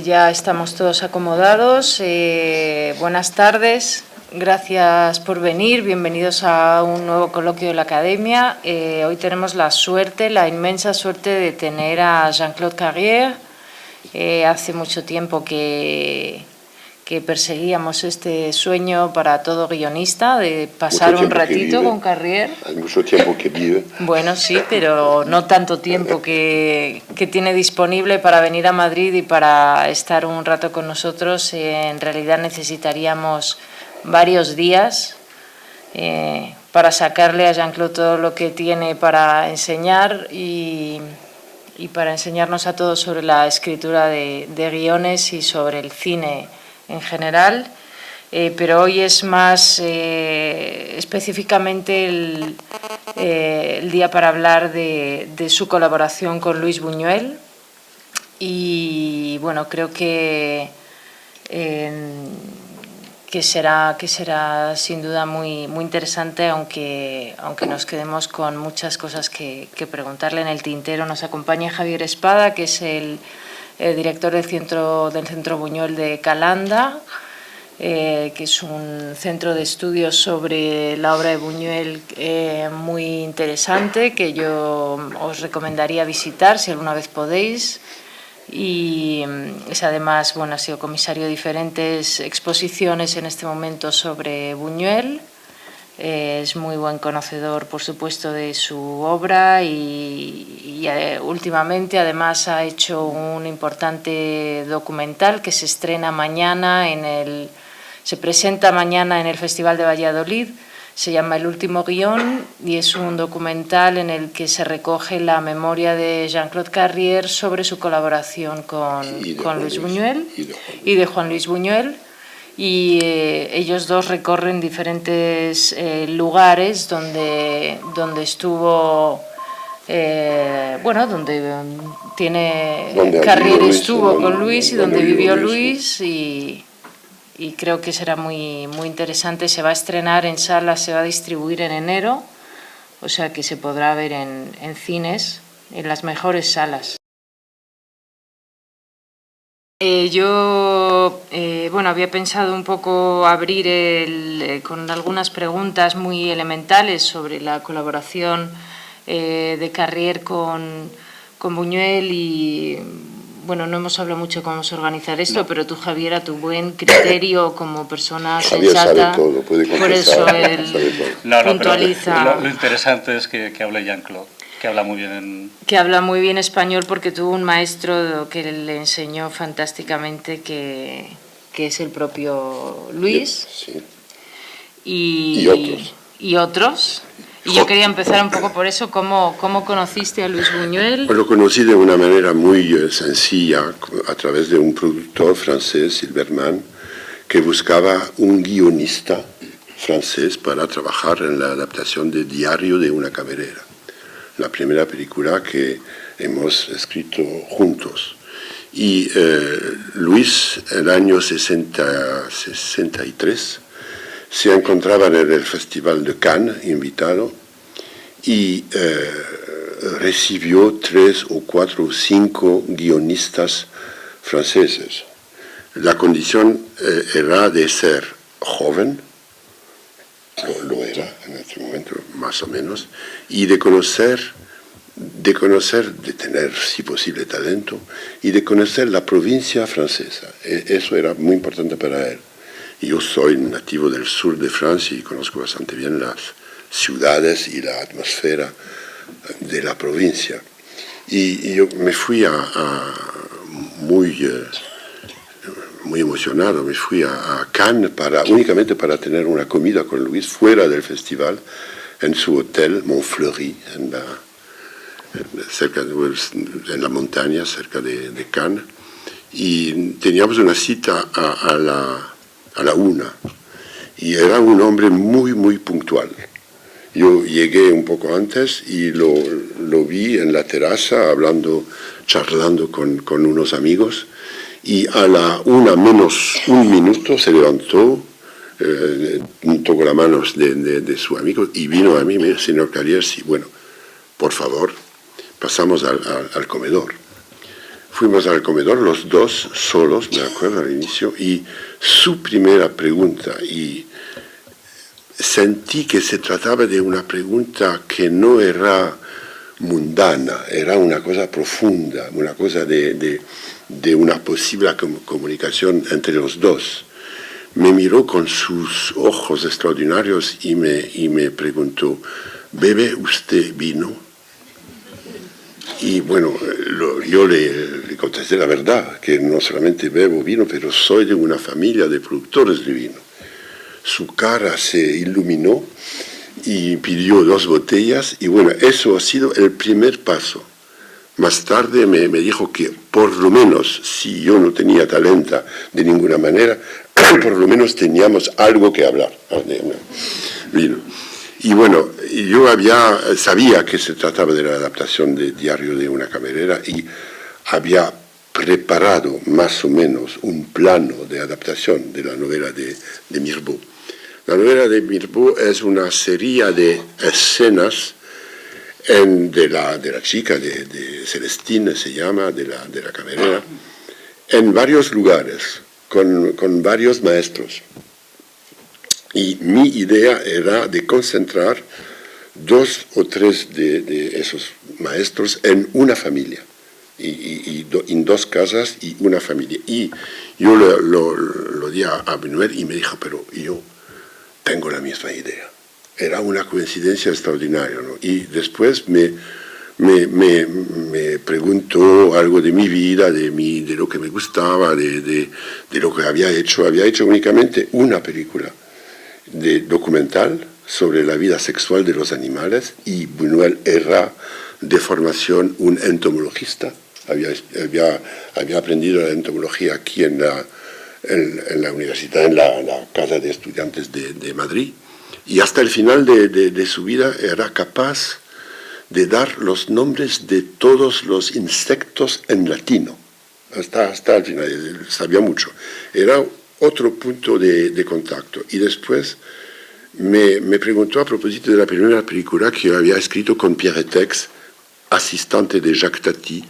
ya estamos todos acomodados. Buenas tardes, gracias por venir, bienvenidos a un nuevo coloquio de la Academia. Hoy tenemos la inmensa suerte de tener a Jean-Claude Carrière. Hace mucho tiempo que perseguíamos este sueño para todo guionista, de pasar un ratito con Carrière. Hay mucho tiempo que vive. Bueno, sí, pero no tanto tiempo que tiene disponible para venir a Madrid y para estar un rato con nosotros. En realidad necesitaríamos varios días para sacarle a Jean-Claude todo lo que tiene para enseñar y para enseñarnos a todos sobre la escritura de guiones y sobre el cine en general, pero hoy es más específicamente el día para hablar de su colaboración con Luis Buñuel. Y bueno, creo que será sin duda muy interesante, aunque nos quedemos con muchas cosas que preguntarle en el tintero. Nos acompaña Javier Espada, que es el director del Centro Buñuel de Calanda, que es un centro de estudios sobre la obra de Buñuel muy interesante, que yo os recomendaría visitar si alguna vez podéis. Y es además, bueno, ha sido comisario de diferentes exposiciones en este momento sobre Buñuel. Es muy buen conocedor, por supuesto, de su obra y últimamente además ha hecho un importante documental que se estrena mañana se presenta mañana en el Festival de Valladolid. Se llama El último guión y es un documental en el que se recoge la memoria de Jean-Claude Carrière sobre su colaboración con Luis Buñuel y de Juan Luis Buñuel. Y ellos dos recorren diferentes lugares donde estuvo, donde Carrière estuvo con Luis y donde vivió Luis, y creo que será muy interesante. Se va a estrenar en salas, se va a distribuir en enero, o sea que se podrá ver en cines, en las mejores salas. Yo había pensado un poco abrir con algunas preguntas muy elementales sobre la colaboración de Carrière con Buñuel y bueno, no hemos hablado mucho de cómo vamos a organizar esto, no. Pero tú, Javier, a tu buen criterio como persona Javier sensata, sabe todo, puede por eso él puntualiza. Lo interesante es que hable Jean-Claude, que habla muy bien que habla muy bien español porque tuvo un maestro que le enseñó fantásticamente, que es el propio Luis. Sí. Y otros. Y yo quería empezar un poco por eso. ¿Cómo conociste a Luis Buñuel? Lo conocí de una manera muy sencilla, a través de un productor francés, Silverman, que buscaba un guionista francés para trabajar en la adaptación de Diario de una camarera, la primera película que hemos escrito juntos. Y Luis, el año 63, se encontraba en el Festival de Cannes, invitado, y recibió 3 o 4 o 5 guionistas franceses. La condición era de ser joven, lo era en este momento más o menos, y de tener, si posible, talento, y de conocer la provincia francesa. Eso era muy importante para él. Yo soy nativo del sur de Francia y conozco bastante bien las ciudades y la atmósfera de la provincia. Y yo me fui muy emocionado, me fui a Cannes únicamente para tener una comida con Luis fuera del festival, en su hotel Montfleury, en la montaña, cerca de Cannes. Y teníamos una cita a la 1, y era un hombre muy puntual. Yo llegué un poco antes y lo vi en la terraza charlando con unos amigos, y a la 1 menos 1 minuto se levantó, tocó las manos de su amigo y vino a mí y me dijo: señor Carrière, sí, bueno, por favor, pasamos al comedor. fuimos al comedor, los dos solos, me acuerdo al inicio, y su primera pregunta, y sentí que se trataba de una pregunta que no era mundana, era una cosa profunda, una cosa de una posible comunicación entre los dos. Me miró con sus ojos extraordinarios y me preguntó, ¿bebe usted vino? Y bueno, yo le contesté la verdad, que no solamente bebo vino, pero soy de una familia de productores de vino. Su cara se iluminó y pidió 2 botellas, y bueno, eso ha sido el primer paso. Más tarde me dijo que por lo menos, si yo no tenía talento de ninguna manera, por lo menos teníamos algo que hablar. Vino. Y bueno, yo sabía que se trataba de la adaptación de Diario de una camarera y había preparado más o menos un plano de adaptación de la novela de Mirbeau. La novela de Mirbeau es una serie de escenas de la chica, de Celestine se llama, de la camarera, en varios lugares, con varios maestros. Y mi idea era de concentrar 2 o 3 de esos maestros en una familia, en 2 casas y una familia. Y yo lo di a Buñuel y me dijo, pero yo tengo la misma idea. Era una coincidencia extraordinaria, ¿no? Y después me preguntó algo de mi vida, de lo que me gustaba, de lo que había hecho. Había hecho únicamente una película documental sobre la vida sexual de los animales, y Buñuel era de formación un entomologista. Había aprendido la entomología aquí en la universidad, en la casa de estudiantes de Madrid, y hasta el final de su vida era capaz de dar los nombres de todos los insectos en latino, hasta el final. Él sabía mucho. Era otro punto de contacto. Y después me preguntó a propósito de la primera película que yo había escrito con Pierre Tex, asistente de Jacques Tati.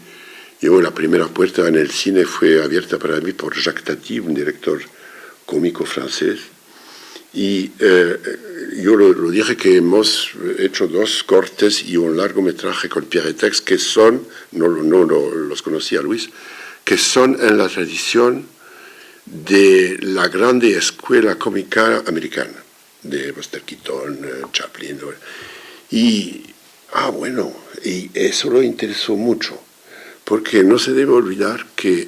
Y bueno, la primera puerta en el cine fue abierta para mí por Jacques Tati, un director cómico francés. Y yo lo dije que hemos hecho 2 cortes y un largometraje con Pierre Tex que son, no los conocía Luis, que son en la tradición de la grande escuela cómica americana, de Buster Keaton, Chaplin. Y eso lo interesó mucho, porque no se debe olvidar que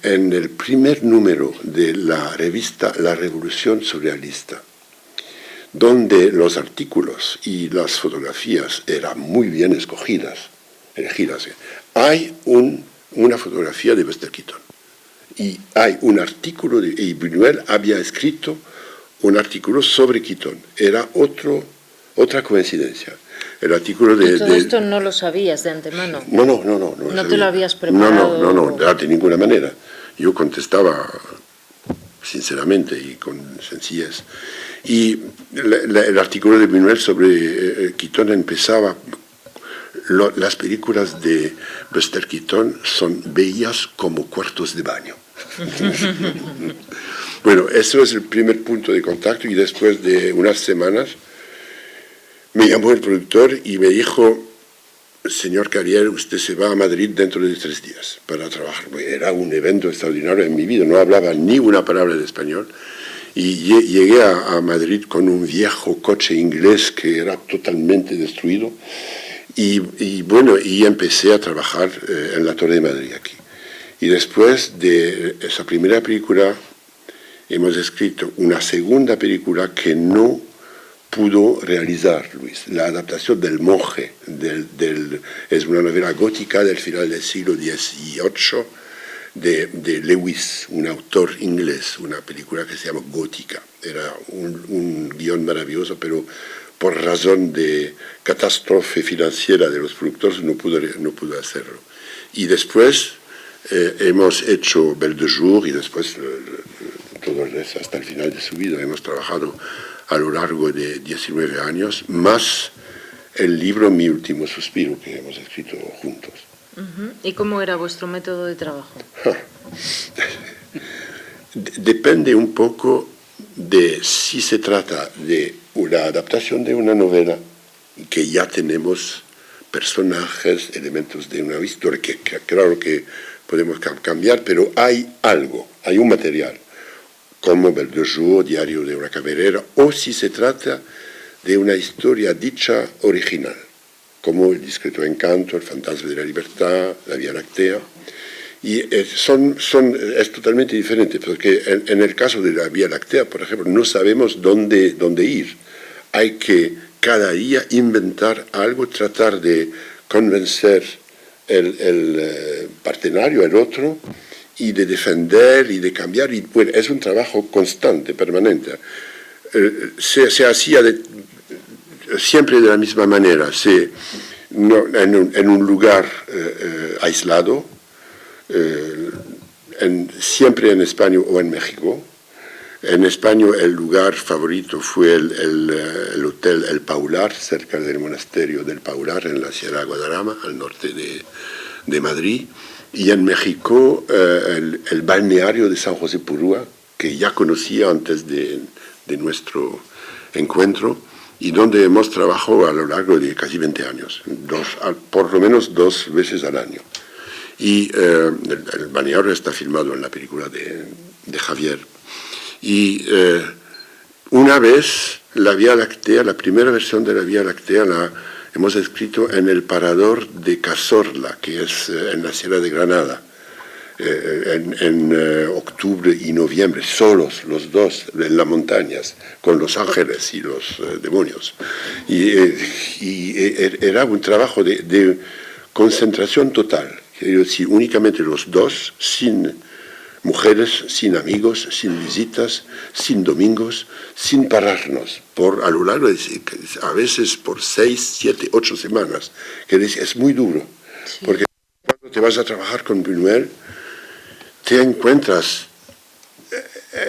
en el primer número de la revista La Revolución Surrealista, donde los artículos y las fotografías eran muy bien elegidas, hay una fotografía de Buster Keaton. Y hay un artículo, y Buñuel había escrito un artículo sobre Keaton. Era otra coincidencia. El artículo ¿Y todo esto no lo sabías de antemano? No. ¿No te lo habías preparado? No, de ninguna manera. Yo contestaba sinceramente y con sencillez. Y el artículo de Buñuel sobre Keaton empezaba: las películas de Buster Keaton son bellas como cuartos de baño. Bueno, eso es el primer punto de contacto, y después de unas semanas me llamó el productor y me dijo: señor Carrier, usted se va a Madrid dentro de 3 días para trabajar. Era un evento extraordinario en mi vida, no hablaba ni una palabra de español, y llegué a Madrid con un viejo coche inglés que era totalmente destruido, y empecé a trabajar en la Torre de Madrid aquí. Y después de esa primera película hemos escrito una segunda película que no pudo realizar Luis, la adaptación del Monje, es una novela gótica del final del siglo XVIII de Lewis, un autor inglés, una película que se llama Gótica. Era un guión maravilloso, pero por razón de catástrofe financiera de los productores no pudo hacerlo. Y después hemos hecho Belle de Jour, y después todo el resto hasta el final de su vida. Hemos trabajado a lo largo de 19 años, más el libro Mi último suspiro, que hemos escrito juntos. ¿Y cómo era vuestro método de trabajo? Depende un poco de si se trata de una adaptación de una novela, que ya tenemos personajes, elementos de una historia, que claro que podemos cambiar, pero hay algo, hay un material, como Belle de Jour, Diario de una camarera, o si se trata de una historia dicha original, como El discreto encanto, El fantasma de la libertad, La Vía Láctea. Y es totalmente diferente, porque en el caso de La Vía Láctea, por ejemplo, no sabemos dónde ir. Hay que cada día inventar algo, tratar de convencer el partenario, el otro, y de defender y de cambiar. Y bueno, es un trabajo constante, permanente. Se hacía siempre de la misma manera, en un lugar aislado, siempre en España o en México. En España el lugar favorito fue el hotel El Paular, cerca del monasterio del Paular, en la Sierra de Guadarrama, al norte de Madrid. Y en México el balneario de San José Purúa, que ya conocía antes de nuestro encuentro, y donde hemos trabajado a lo largo de casi 20 años, por lo menos 2 veces al año. Y el balneario está filmado en la película de Javier. Y una vez La Vía Láctea, la primera versión de La Vía Láctea, la hemos escrito en el parador de Cazorla, que es en la Sierra de Granada, en octubre y noviembre, solos los dos en las montañas, con los ángeles y los demonios. Y era un trabajo de concentración total, quiero decir, únicamente los dos, sin mujeres, sin amigos, sin visitas, sin domingos, sin pararnos, a lo largo de, a veces por 6, 7, 8 semanas, que es muy duro, sí. Porque cuando te vas a trabajar con Buñuel, te encuentras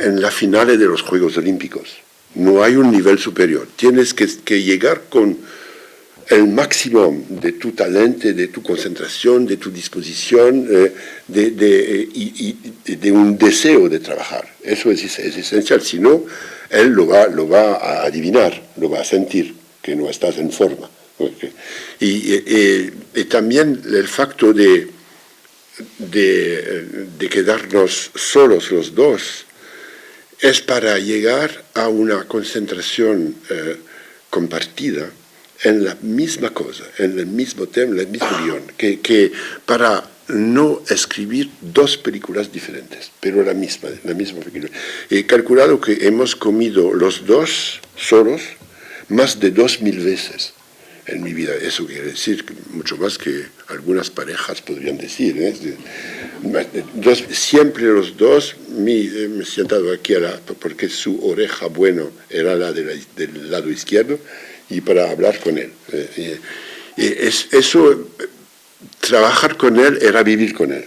en la finales de los Juegos Olímpicos, no hay un nivel superior, tienes que llegar con el máximo de tu talento, de tu concentración, de tu disposición, de un deseo de trabajar. Eso es esencial, si no, él lo va a adivinar, lo va a sentir, que no estás en forma. Okay. Y también el facto de quedarnos solos los dos es para llegar a una concentración compartida en la misma cosa, en el mismo tema, en el mismo guión, que para no escribir 2 películas diferentes, pero la misma película. He calculado que hemos comido los dos solos más de 2000 veces en mi vida. Eso quiere decir mucho más que algunas parejas podrían decir, ¿eh? Siempre los dos, me he sentado aquí porque su oreja bueno era la del lado izquierdo, y para hablar con él. Eso, trabajar con él era vivir con él.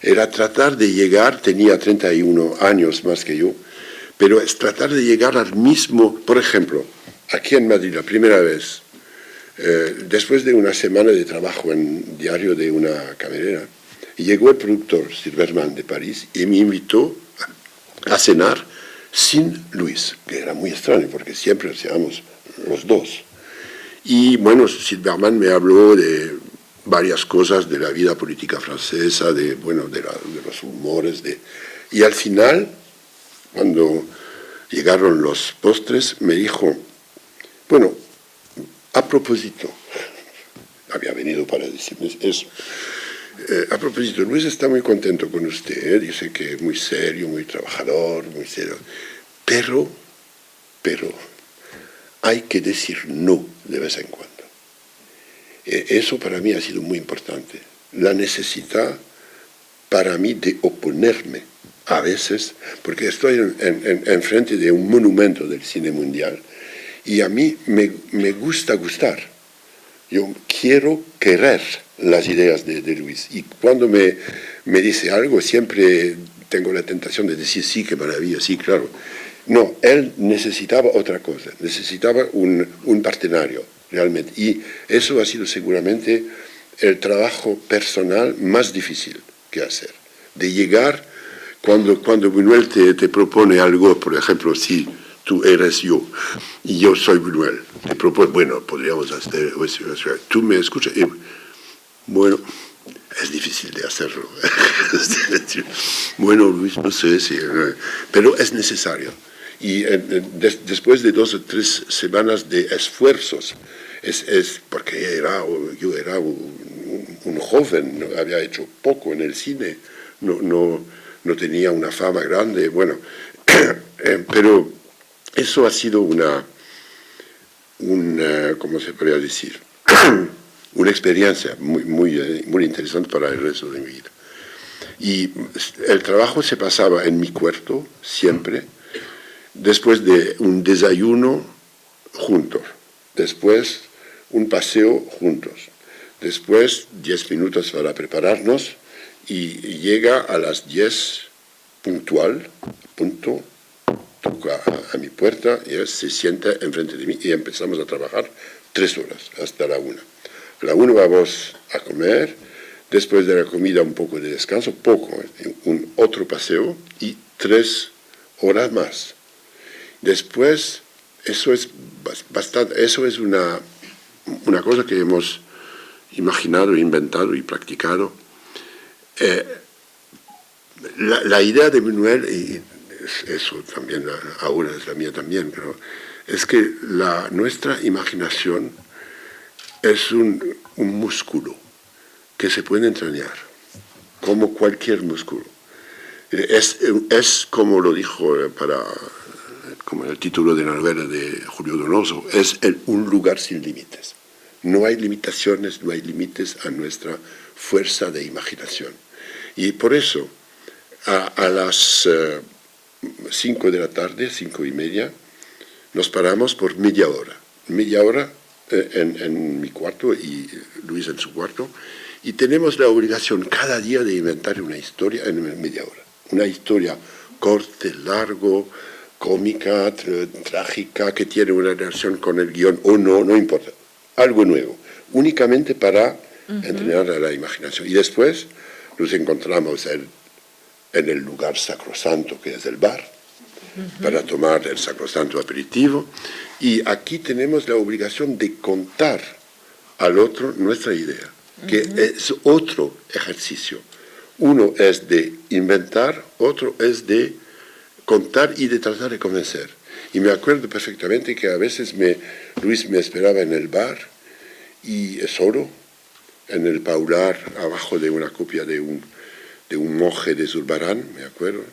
Era tratar de llegar, tenía 31 años más que yo, pero es tratar de llegar al mismo, por ejemplo, aquí en Madrid, la primera vez, después de una semana de trabajo en Diario de una camarera, llegó el productor Silverman de París y me invitó a cenar sin Luis, que era muy extraño porque siempre hacíamos los dos. Y bueno, Silverman me habló de varias cosas de la vida política francesa, de los humores, y al final, cuando llegaron los postres, me dijo, bueno, a propósito, había venido para decirme eso, a propósito, Luis está muy contento con usted, dice que es muy serio, muy trabajador, muy serio, pero hay que decir no de vez en cuando. Eso para mí ha sido muy importante. La necesidad para mí de oponerme a veces, porque estoy enfrente de un monumento del cine mundial y a mí me gusta gustar. Yo quiero querer las ideas de Luis. Y cuando me dice algo, siempre tengo la tentación de decir sí, qué maravilla, sí, claro. No, él necesitaba otra cosa, necesitaba un partenario, realmente. Y eso ha sido seguramente el trabajo personal más difícil que hacer. De llegar, cuando Buñuel te propone algo, por ejemplo, si tú eres yo y yo soy Buñuel, te propone, bueno, podríamos hacer, tú me escuchas, y, bueno, es difícil de hacerlo. Bueno, Luis, no sé si... pero es necesario. Y después de 2 o 3 semanas de esfuerzos, porque yo era un joven, había hecho poco en el cine, no tenía una fama grande, bueno, pero eso ha sido una ¿cómo se podría decir? Una experiencia muy interesante para el resto de mi vida. Y el trabajo se pasaba en mi cuarto, siempre, después de un desayuno juntos, después un paseo juntos, después 10 minutos para prepararnos y llega a las 10 puntual, punto, toca a mi puerta y él se sienta enfrente de mí y empezamos a trabajar 3 horas hasta la 1. A la 1 vamos a comer, después de la comida un poco de descanso, un otro paseo y 3 horas más. Después, eso es una cosa que hemos imaginado, inventado y practicado. La idea de Buñuel, y eso también ahora es la mía también, pero es que nuestra imaginación es un músculo que se puede entrenar, como cualquier músculo. Es como lo dijo como el título de la novela de Julio Donoso, es un lugar sin límites. No hay limitaciones, no hay límites a nuestra fuerza de imaginación. Y por eso, a las 5 de la tarde, 5:30, nos paramos por media hora en mi cuarto y Luis en su cuarto, y tenemos la obligación cada día de inventar una historia en media hora. Una historia corta, largo, cómica, trágica, que tiene una relación con el guión o no importa. Algo nuevo, únicamente para entrenar a la imaginación. Y después nos encontramos en el lugar sacrosanto que es el bar, para tomar el sacrosanto aperitivo. Y aquí tenemos la obligación de contar al otro nuestra idea, que es otro ejercicio. Uno es de inventar, otro es de contar y de tratar de convencer. Y me acuerdo perfectamente que a veces Luis me esperaba en el bar, y solo, en el paular, abajo de una copia de un monje de Zurbarán, me acuerdo.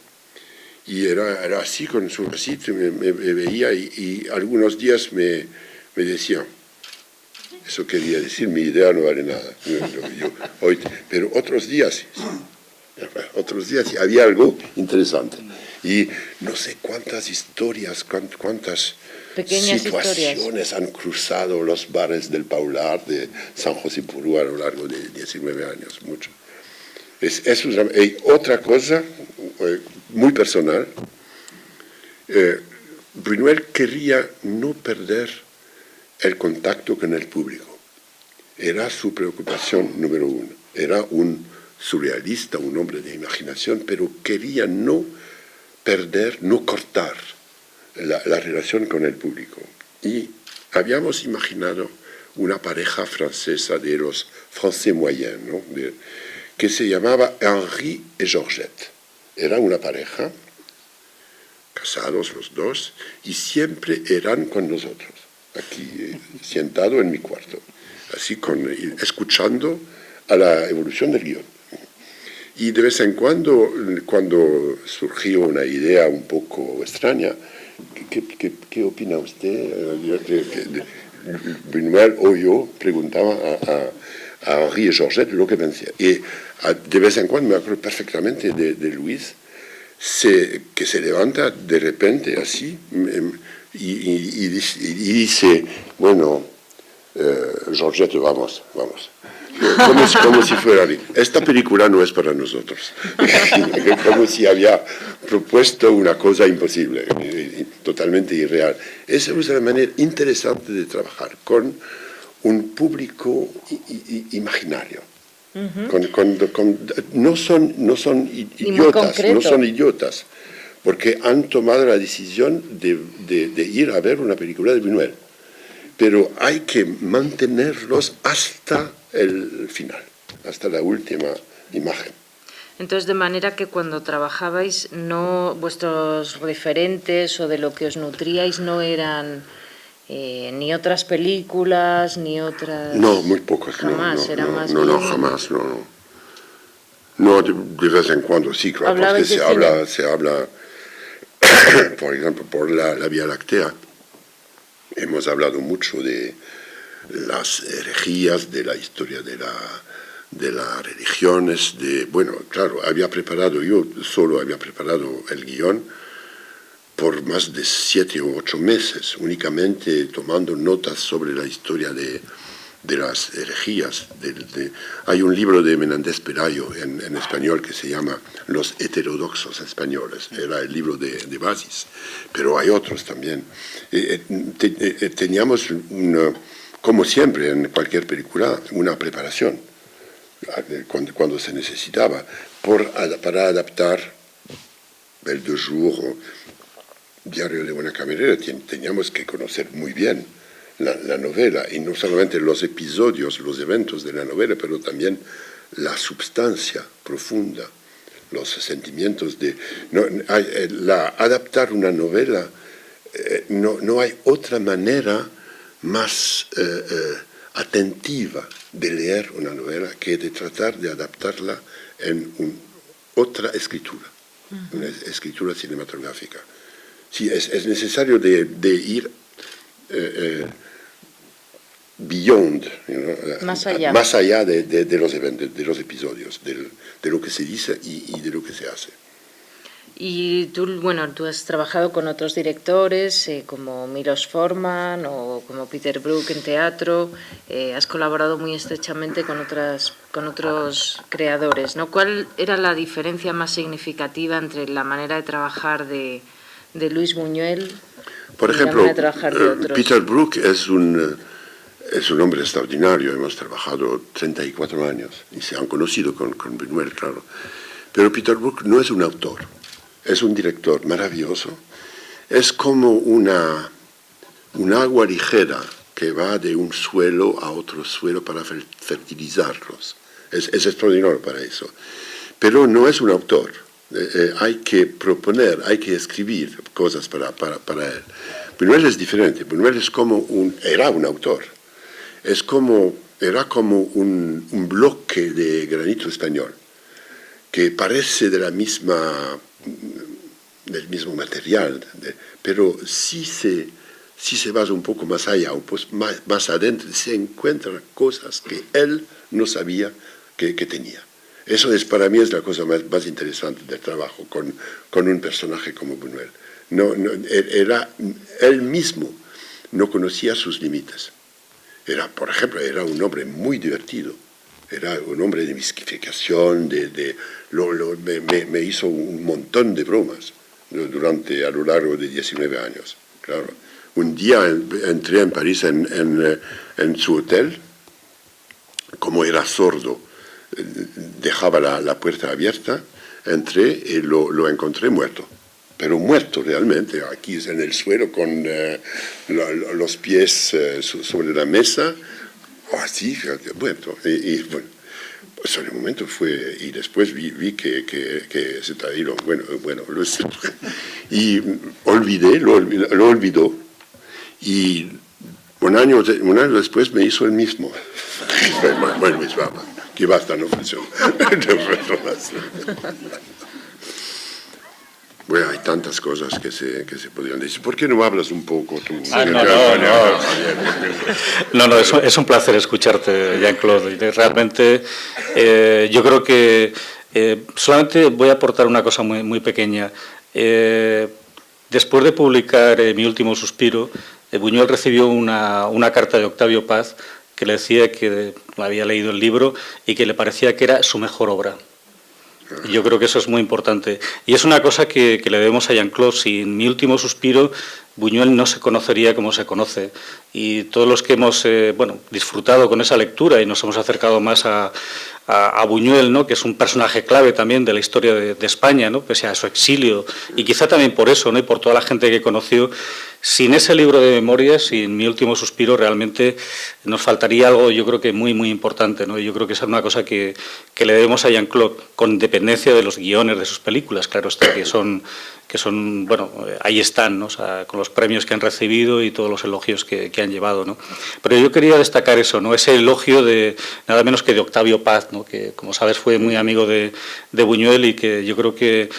Y era así, con su vasito, me veía y algunos días me decía, eso quería decir, mi idea no vale nada. Pero otros días había algo interesante. Y no sé cuántas historias, cuántas pequeñas situaciones historias han cruzado los bares del Paular de San José Purú a lo largo de 19 años, mucho. Y otra cosa muy personal, Buñuel quería no perder el contacto con el público. Era su preocupación número 1. Era un surrealista, un hombre de imaginación, pero quería no perder, no cortar la relación con el público. Y habíamos imaginado una pareja francesa de los français moyens, ¿no? Que se llamaba Henri y Georgette. Era una pareja, casados los dos, y siempre eran con nosotros, aquí sentado en mi cuarto, así escuchando a la evolución del guión. Y de vez en cuando surgió una idea un poco extraña, ¿qué opina usted? Buñuel o yo preguntaba a Henri y Georgette lo que pensaba. Y de vez en cuando me acuerdo perfectamente de Luis, que se levanta de repente así y dice, bueno, Georgette, vamos. Como si fuera, esta película no es para nosotros. Como si había propuesto una cosa imposible, totalmente irreal. Esa es una manera interesante de trabajar con un público imaginario. No son idiotas, porque han tomado la decisión de ir a ver una película de Buñuel, pero hay que mantenerlos hasta el final, hasta la última imagen. Entonces, de manera que cuando trabajabais, no vuestros referentes o de lo que os nutríais no eran ni otras películas, ni otras... No, muy pocos. Jamás, jamás, no. No, de vez en cuando sí, claro, porque se habla, por ejemplo, por la Vía Láctea. Hemos hablado mucho de las herejías, de la historia de las religiones, bueno, claro, yo solo había preparado el guión por más de 7 o 8 meses, únicamente tomando notas sobre la historia de las herejías. Hay un libro de Menéndez Pelayo en español que se llama Los heterodoxos españoles, era el libro de Basis, pero hay otros también. Teníamos, como siempre en cualquier película, una preparación cuando se necesitaba para adaptar el de jour, Diario de una camarera. Teníamos que conocer muy bien la novela, y no solamente los episodios, los eventos de la novela, pero también la substancia profunda, los sentimientos adaptar una novela, no hay otra manera más atentiva de leer una novela que de tratar de adaptarla en otra escritura, una escritura cinematográfica. Sí, es necesario de ir beyond, más allá de los eventos, de los episodios, de lo que se dice y de lo que se hace. Y tú has trabajado con otros directores como Milos Forman o como Peter Brook en teatro, has colaborado muy estrechamente con otros creadores, ¿no? ¿Cuál era la diferencia más significativa entre la manera de trabajar de Luis Buñuel por ejemplo, y la manera de trabajar de otros? Peter Brook es un hombre extraordinario, hemos trabajado 34 años y se han conocido con Buñuel, claro. Pero Peter Brook no es un autor, es un director maravilloso. Es como un agua ligera que va de un suelo a otro suelo para fertilizarlos. Es extraordinario para eso. Pero no es un autor. Hay que proponer, hay que escribir cosas para él. Buñuel es diferente. Buñuel era un autor. Era como un bloque de granito español que parece del mismo material, pero si se va un poco más allá, o pues más adentro, se encuentran cosas que él no sabía que tenía. Eso para mí es la cosa más interesante del trabajo con un personaje como Buñuel. Él mismo no conocía sus límites. Por ejemplo, era un hombre muy divertido. Era un hombre de mistificación, me hizo un montón de bromas a lo largo de 19 años. Claro. Un día entré en París en su hotel, como era sordo, dejaba la puerta abierta, entré y lo encontré muerto. Pero muerto realmente, aquí en el suelo con los pies sobre la mesa, así, muerto. Y bueno, pues en el momento y después vi que se trajeron, bueno, y lo olvidó. Y un año después me hizo el mismo. Bueno, que basta, no funciona. Bueno, hay tantas cosas que se podrían decir. ¿Por qué no hablas un poco tú? No, es un placer escucharte, Jean-Claude. Realmente, yo creo que solamente voy a aportar una cosa muy, muy pequeña. Después de publicar Mi último suspiro, Buñuel recibió una carta de Octavio Paz que le decía que había leído el libro y que le parecía que era su mejor obra. Yo creo que eso es muy importante. Y es una cosa que le debemos a Jean-Claude. Sin Mi último suspiro, Buñuel no se conocería como se conoce. Y todos los que hemos disfrutado con esa lectura y nos hemos acercado más a Buñuel, ¿no?, que es un personaje clave también de la historia de España, ¿no?, pese a su exilio, y quizá también por eso, ¿no?, y por toda la gente que conoció. Sin ese libro de memorias, sin Mi último suspiro, realmente nos faltaría algo, yo creo que muy, muy importante, ¿no? Yo creo que esa es una cosa que le debemos a Jean-Claude, con independencia de los guiones de sus películas, claro está, que son bueno, ahí están, ¿no?, o sea, con los premios que han recibido y todos los elogios que han llevado, ¿no? Pero yo quería destacar eso, ¿no?, ese elogio de nada menos que de Octavio Paz, ¿no?, que, como sabes, fue muy amigo de Buñuel y que yo creo que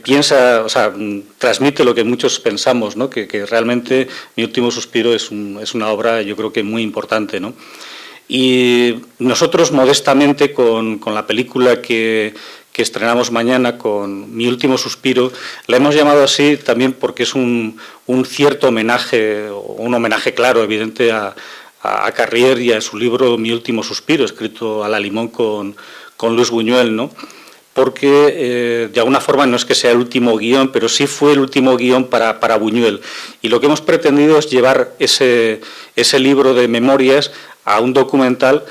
piensa, o sea, transmite lo que muchos pensamos, ¿no?, que realmente Mi último suspiro es una obra, yo creo que muy importante, ¿no? Y nosotros, modestamente, con la película que estrenamos mañana, con Mi último suspiro, la hemos llamado así también porque es un cierto homenaje, un homenaje claro, evidente, a Carrier y a su libro Mi último suspiro, escrito a la limón con Luis Buñuel, ¿no? Porque de alguna forma no es que sea el último guión, pero sí fue el último guión para Buñuel. Y lo que hemos pretendido es llevar ese libro de memorias a un documental,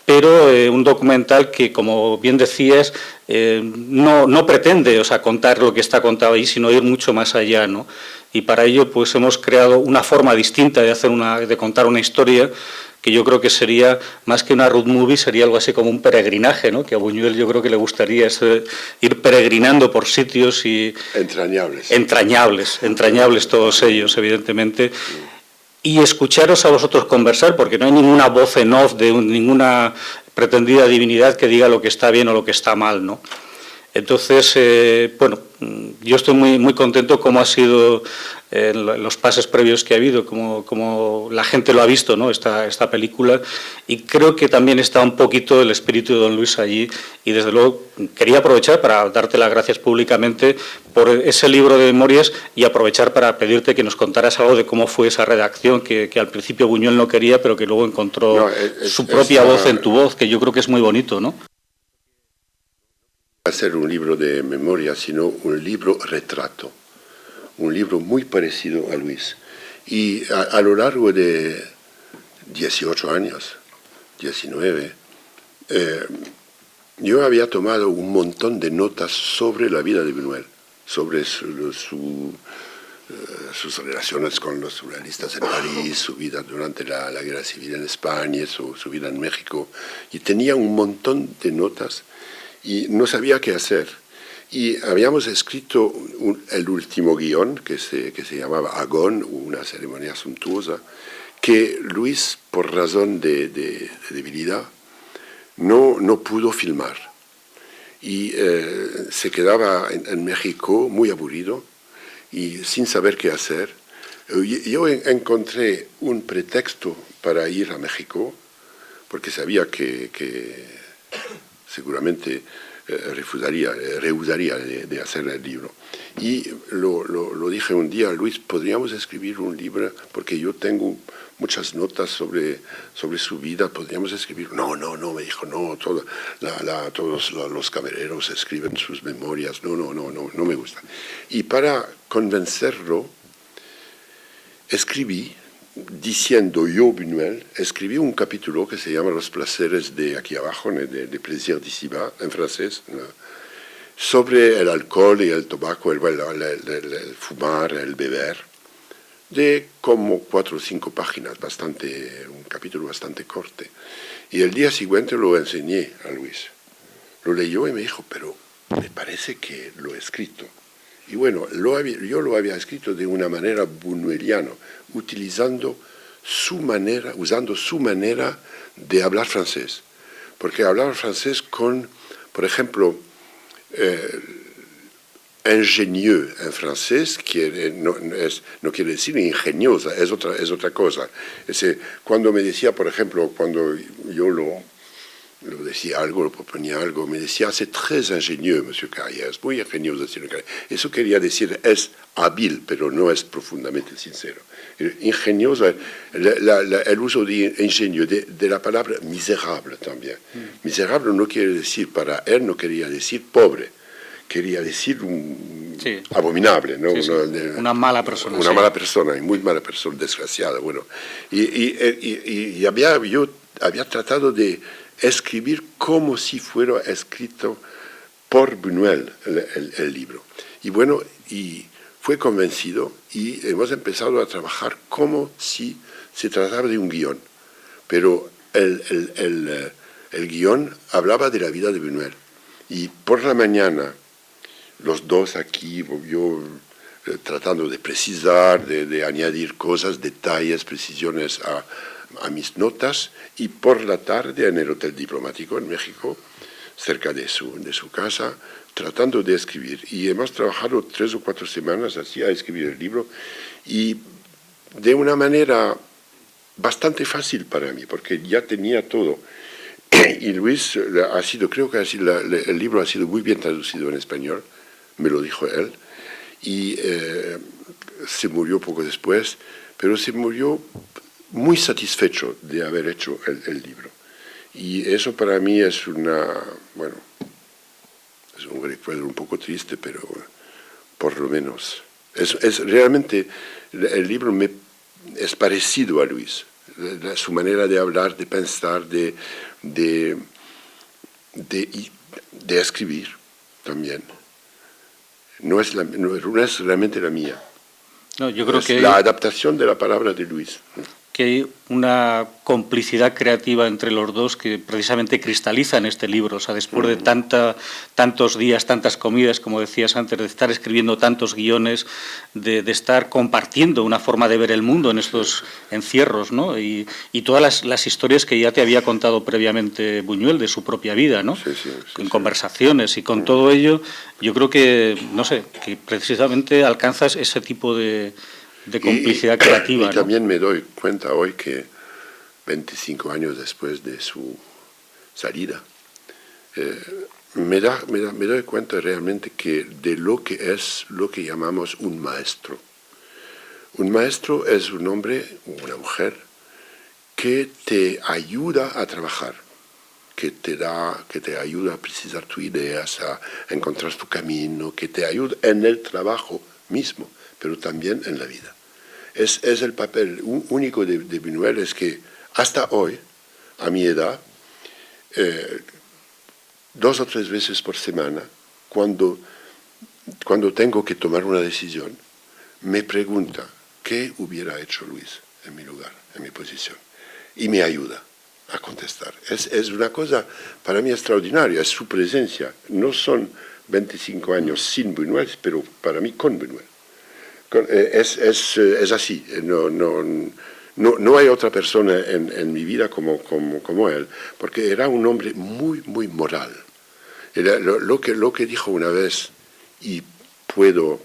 pero un documental que, como bien decías, no pretende, o sea, contar lo que está contado ahí, sino ir mucho más allá, ¿no? Y para ello, pues, hemos creado una forma distinta de contar una historia, que yo creo que sería, más que una road movie, sería algo así como un peregrinaje, ¿no?, que a Buñuel yo creo que le gustaría ir peregrinando por sitios y... Entrañables todos ellos, evidentemente. Y escucharos a vosotros conversar, porque no hay ninguna voz en off de ninguna pretendida divinidad que diga lo que está bien o lo que está mal, ¿no? Entonces, bueno, yo estoy muy, muy contento cómo ha sido los pases previos que ha habido, como la gente lo ha visto, ¿no?, esta película, y creo que también está un poquito el espíritu de don Luis allí, y desde luego quería aprovechar para darte las gracias públicamente por ese libro de memorias y aprovechar para pedirte que nos contaras algo de cómo fue esa redacción, que al principio Buñuel no quería, pero que luego encontró su propia voz en tu voz, que yo creo que es muy bonito, ¿no? Hacer un libro de memoria, sino un libro retrato, un libro muy parecido a Luis. Y a lo largo de 18 años, 19, yo había tomado un montón de notas sobre la vida de Buñuel, sobre sus relaciones con los surrealistas en París, su vida durante la Guerra Civil en España, su vida en México, y tenía un montón de notas y no sabía qué hacer. Y habíamos escrito el último guión, que se llamaba Agón, una ceremonia suntuosa, que Luis, por razón de debilidad, no pudo filmar. Y se quedaba en México muy aburrido y sin saber qué hacer. Yo encontré un pretexto para ir a México, porque sabía que seguramente rehusaría de hacer el libro. Y lo dije un día, Luis, ¿podríamos escribir un libro? Porque yo tengo muchas notas sobre su vida, ¿podríamos escribir? No, me dijo, no, todos los camareros escriben sus memorias, no me gusta. Y para convencerlo, escribí, diciendo yo, Buñuel, escribí un capítulo que se llama Los placeres de aquí abajo, de plaisir d'ici-bas, en francés, ¿no?, sobre el alcohol y el tabaco, el fumar, el beber, de como 4 o 5 páginas, un capítulo bastante corto. Y el día siguiente lo enseñé a Luis. Lo leyó y me dijo, pero me parece que lo he escrito. Y bueno, yo lo había escrito de una manera buñueliana, usando su manera de hablar francés. Porque hablaba francés con, por ejemplo, ingénieux en francés, que no quiere decir ingeniosa, es otra cosa. Cuando me decía, por ejemplo, cuando yo lo decía algo, lo proponía algo, me decía, c'est très ingénieux, monsieur Carrière, es muy ingenioso, señor Carrière. Eso quería decir, es hábil, pero no es profundamente sincero. Ingenioso, el uso de ingenio, de la palabra miserable también. Miserable no quiere decir, para él no quería decir pobre, quería decir abominable, ¿no? Sí, sí. Una mala persona. Una mala persona, y muy mala persona, desgraciada. Bueno, yo había tratado de escribir como si fuera escrito por Buñuel el libro. Y bueno, y fue convencido y hemos empezado a trabajar como si se tratara de un guión. Pero el guión hablaba de la vida de Buñuel. Y por la mañana, los dos aquí, yo tratando de precisar, de añadir cosas, detalles, precisiones a mis notas, y por la tarde en el Hotel Diplomático en México, cerca de su casa, tratando de escribir. Y hemos trabajado 3 o 4 semanas así a escribir el libro, y de una manera bastante fácil para mí, porque ya tenía todo. Y Luis creo que el libro ha sido muy bien traducido en español, me lo dijo él, y se murió poco después, pero se murió muy satisfecho de haber hecho el libro. Y eso para mí es un recuerdo un poco triste, pero por lo menos es realmente, el libro es parecido a Luis, su manera de hablar, de pensar, de escribir también. No es realmente la mía. No, yo creo que la adaptación de la palabra de Luis. Que hay una complicidad creativa entre los dos que precisamente cristaliza en este libro. O sea, después de tantos días, tantas comidas, como decías antes, de estar escribiendo tantos guiones, de estar compartiendo una forma de ver el mundo en estos encierros, ¿no? Y todas las historias que ya te había contado previamente Buñuel de su propia vida, ¿no? Sí, en conversaciones, y con todo ello, yo creo que, no sé, que precisamente alcanzas ese tipo de complicidad creativa. Y también me doy cuenta hoy que 25 años después de su salida, me doy cuenta realmente que de lo que es lo que llamamos un maestro. Un maestro es un hombre o una mujer que te ayuda a trabajar, que te ayuda a precisar tus ideas, a encontrar tu camino, que te ayuda en el trabajo mismo, pero también en la vida. Es el papel único de Buñuel, es que hasta hoy, a mi edad, 2 o 3 veces por semana, cuando tengo que tomar una decisión, me pregunta qué hubiera hecho Luis en mi lugar, en mi posición, y me ayuda a contestar. Es una cosa para mí extraordinaria, es su presencia. No son 25 años sin Buñuel, pero para mí con Buñuel. Es así, no hay otra persona en mi vida como él, porque era un hombre muy, muy moral. Era lo que dijo una vez, y puedo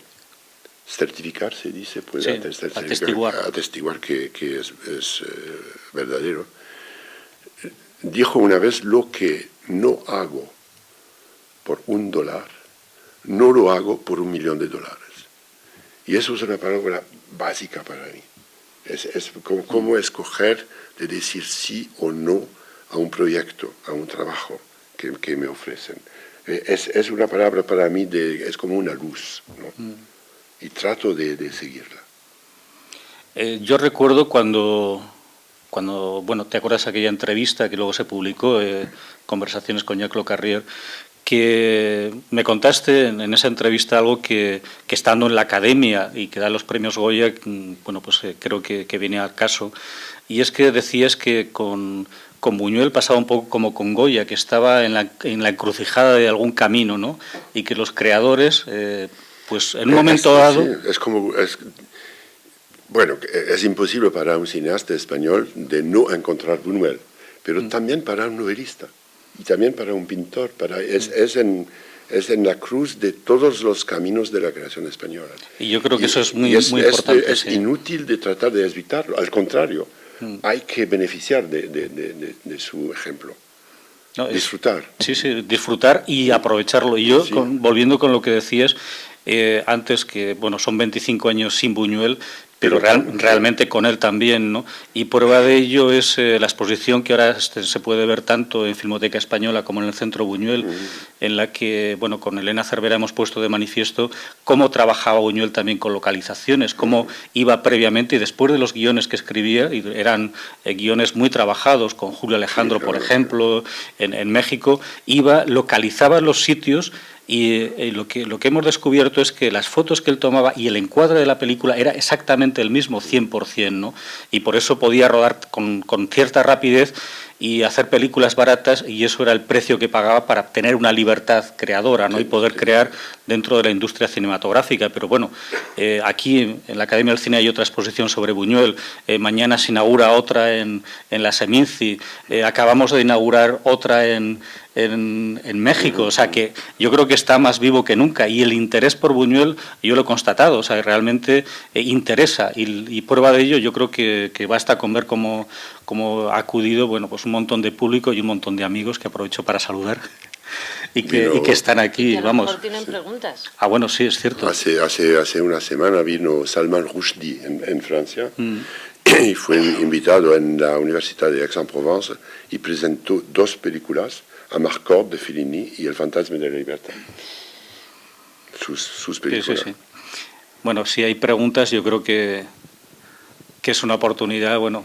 certificar, se dice, puedo atestiguar que es verdadero. Dijo una vez: lo que no hago por $1, no lo hago por $1.000.000. Y eso es una palabra básica para mí. Es cómo escoger, de decir sí o no a un proyecto, a un trabajo que me ofrecen. Es una palabra para mí, es como una luz, ¿no? Y trato de seguirla. Yo recuerdo cuando, bueno, ¿te acuerdas aquella entrevista que luego se publicó, Conversaciones con Jacques Le Carrière? Que me contaste en esa entrevista algo que estando en la academia y que da los premios Goya, bueno, pues creo que viene al caso, y es que decías que con Buñuel pasaba un poco como con Goya, que estaba en la encrucijada de algún camino, ¿no? Y que los creadores, pues en un momento dado... Sí, bueno, es imposible para un cineasta español de no encontrar Buñuel, pero también para un novelista. Y también para un pintor, es en la cruz de todos los caminos de la creación española. Y yo creo que eso es muy importante. Es inútil de tratar de evitarlo, al contrario, hay que beneficiar de su ejemplo. No, disfrutar. Sí, disfrutar y aprovecharlo. Y yo, Sí. volviendo con lo que decías antes, que bueno, son 25 años sin Buñuel, pero realmente con él también, ¿no? Y prueba de ello es la exposición que ahora se puede ver tanto en Filmoteca Española como en el Centro Buñuel, en la que, bueno, con Elena Cervera hemos puesto de manifiesto cómo trabajaba Buñuel también con localizaciones, cómo iba previamente y después de los guiones que escribía, y eran guiones muy trabajados, con Julio Alejandro, por ejemplo, en México, localizaba los sitios. Y lo que hemos descubierto es que las fotos que él tomaba y el encuadre de la película era exactamente el mismo, 100%, ¿no? Y por eso podía rodar con cierta rapidez y hacer películas baratas, y eso era el precio que pagaba para tener una libertad creadora, ¿no? Y poder crear dentro de la industria cinematográfica. Pero bueno, aquí en la Academia del Cine hay otra exposición sobre Buñuel, mañana se inaugura otra en la Seminci, acabamos de inaugurar otra en México, o sea que yo creo que está más vivo que nunca, y el interés por Buñuel yo lo he constatado, o sea, realmente interesa, y prueba de ello yo creo que basta con ver cómo ha acudido, bueno, pues un montón de público y un montón de amigos que aprovecho para saludar y que están aquí, y a lo vamos. mejor tienen preguntas. Ah, bueno, sí, es cierto. Hace una semana vino Salman Rushdie en Francia y fue invitado en la Universidad de Aix-en-Provence y presentó 2 películas, Amarcord de Fellini y El fantasma de la libertad. Sus películas. Sí. Bueno, si hay preguntas, yo creo que es una oportunidad, bueno,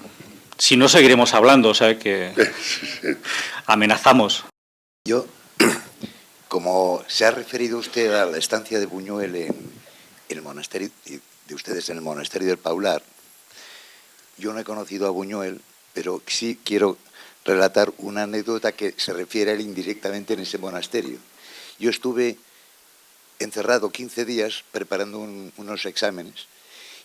si no seguiremos hablando, o sea que amenazamos. Yo, como se ha referido usted a la estancia de Buñuel en el monasterio, de ustedes en el monasterio del Paular, yo no he conocido a Buñuel, pero sí quiero relatar una anécdota que se refiere a él indirectamente en ese monasterio. Yo estuve encerrado 15 días preparando unos exámenes,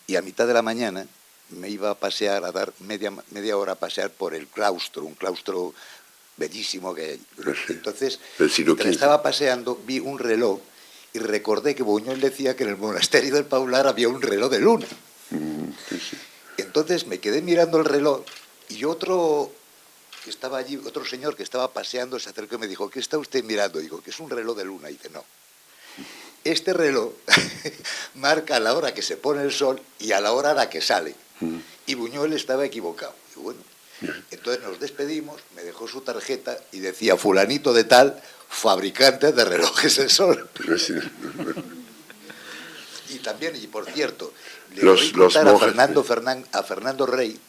y a mitad de la mañana me iba a pasear, a dar media hora a pasear por el claustro, un claustro bellísimo que hay. Entonces, mientras estaba paseando, vi un reloj y recordé que Buñuel decía que en el monasterio del Paular había un reloj de luna. Entonces me quedé mirando el reloj, y otro que estaba allí, otro señor que estaba paseando, se acercó y me dijo: ¿qué está usted mirando? Digo, que es un reloj de luna. Y dice, no. Este reloj marca a la hora que se pone el sol y a la hora a la que sale. Y Buñuel estaba equivocado. Y bueno, entonces nos despedimos, me dejó su tarjeta y decía: fulanito de tal, fabricante de relojes de sol. Y también, y por cierto, le voy a contar a Fernando Rey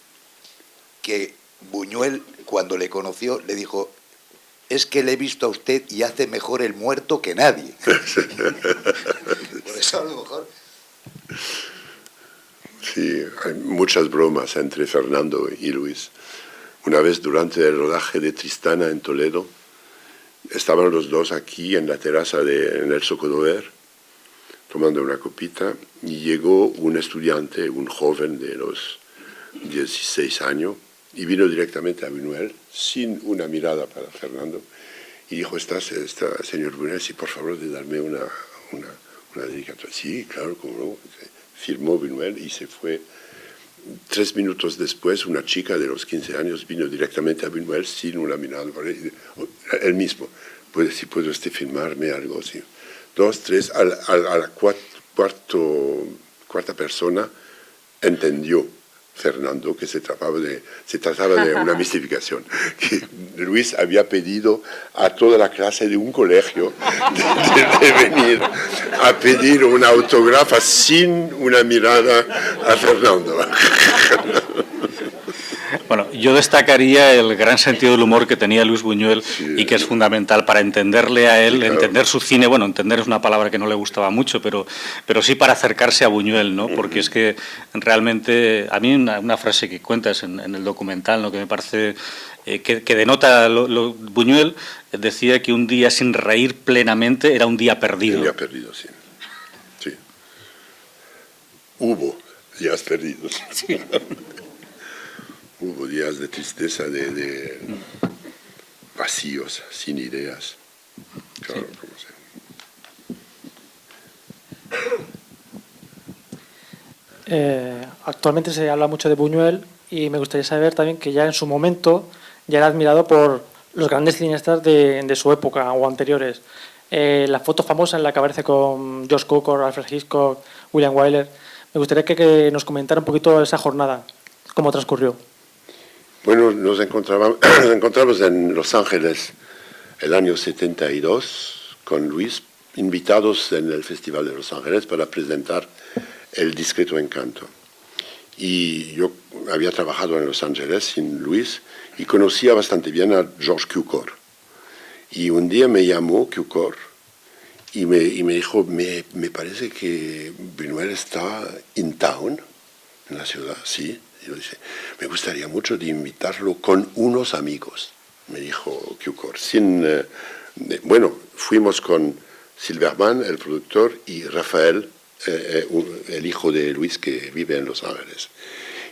que Buñuel, cuando le conoció, le dijo: es que le he visto a usted y hace mejor el muerto que nadie. Por eso a lo mejor... Sí, hay muchas bromas entre Fernando y Luis. Una vez durante el rodaje de Tristana en Toledo, estaban los dos aquí en la terraza en el Socodover, tomando una copita, y llegó un estudiante, un joven de los 16 años, y vino directamente a Buñuel, sin una mirada para Fernando, y dijo: ¿Está señor Buñuel, sí, por favor, de darme una dedicatoria? Sí, claro, como no. Firmó Buñuel y se fue. 3 minutos después, una chica de los 15 años vino directamente a Buñuel sin una mirada. Él mismo: si puede usted firmarme algo. Sí. 2, 3, a la cuarta persona entendió Fernando que se trataba de una mistificación, que Luis había pedido a toda la clase de un colegio de venir a pedir una autógrafa sin una mirada a Fernando. Bueno, yo destacaría el gran sentido del humor que tenía Luis Buñuel, y que es fundamental para entenderle a él, claro. Entender su cine. Bueno, entender es una palabra que no le gustaba mucho, pero sí para acercarse a Buñuel, ¿no? Porque es que realmente, a mí una frase que cuentas en el documental, ¿no?, que me parece que denota Buñuel, decía que un día sin reír plenamente era un día perdido. Un día perdido, sí. Hubo días perdidos. Sí. Hubo días de tristeza, de vacíos, sin ideas. Claro, sí. Como sea. Actualmente se habla mucho de Buñuel, y me gustaría saber también que ya en su momento ya era admirado por los grandes cineastas de su época o anteriores. La foto famosa en la que aparece con George Cukor, Alfred Hitchcock, William Wyler. Me gustaría que nos comentara un poquito esa jornada, cómo transcurrió. Bueno, nos encontramos en Los Ángeles el año 72 con Luis, invitados en el Festival de Los Ángeles para presentar El discreto encanto. Y yo había trabajado en Los Ángeles sin Luis y conocía bastante bien a George Cukor. Y un día me llamó Cukor y me dijo, me parece que Buñuel está in town, en la ciudad, sí. Y yo dije, me gustaría mucho de invitarlo con unos amigos, me dijo Cukor. Bueno, fuimos con Silverman, el productor, y Rafael, el hijo de Luis, que vive en Los Ángeles.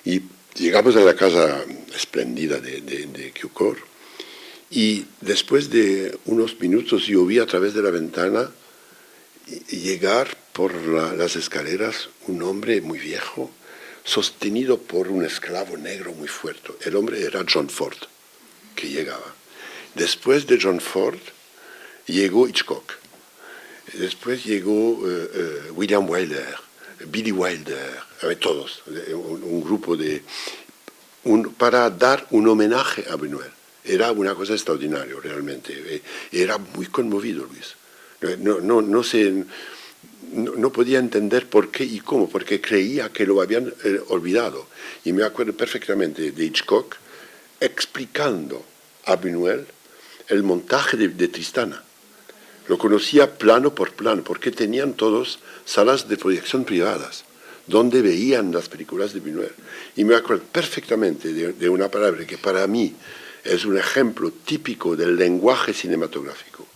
Y llegamos a la casa espléndida de Cukor. Y después de unos minutos yo vi a través de la ventana llegar por las escaleras un hombre muy viejo, sostenido por un esclavo negro muy fuerte. El hombre era John Ford, que llegaba. Después de John Ford llegó Hitchcock. Después llegó William Wyler, Billy Wilder, todos, un grupo para dar un homenaje a Buñuel. Era una cosa extraordinaria, realmente. Era muy conmovido, Luis. No podía entender por qué y cómo, porque creía que lo habían olvidado. Y me acuerdo perfectamente de Hitchcock explicando a Buñuel el montaje de Tristana. Lo conocía plano por plano, porque tenían todos salas de proyección privadas, donde veían las películas de Buñuel. Y me acuerdo perfectamente de una palabra que para mí es un ejemplo típico del lenguaje cinematográfico.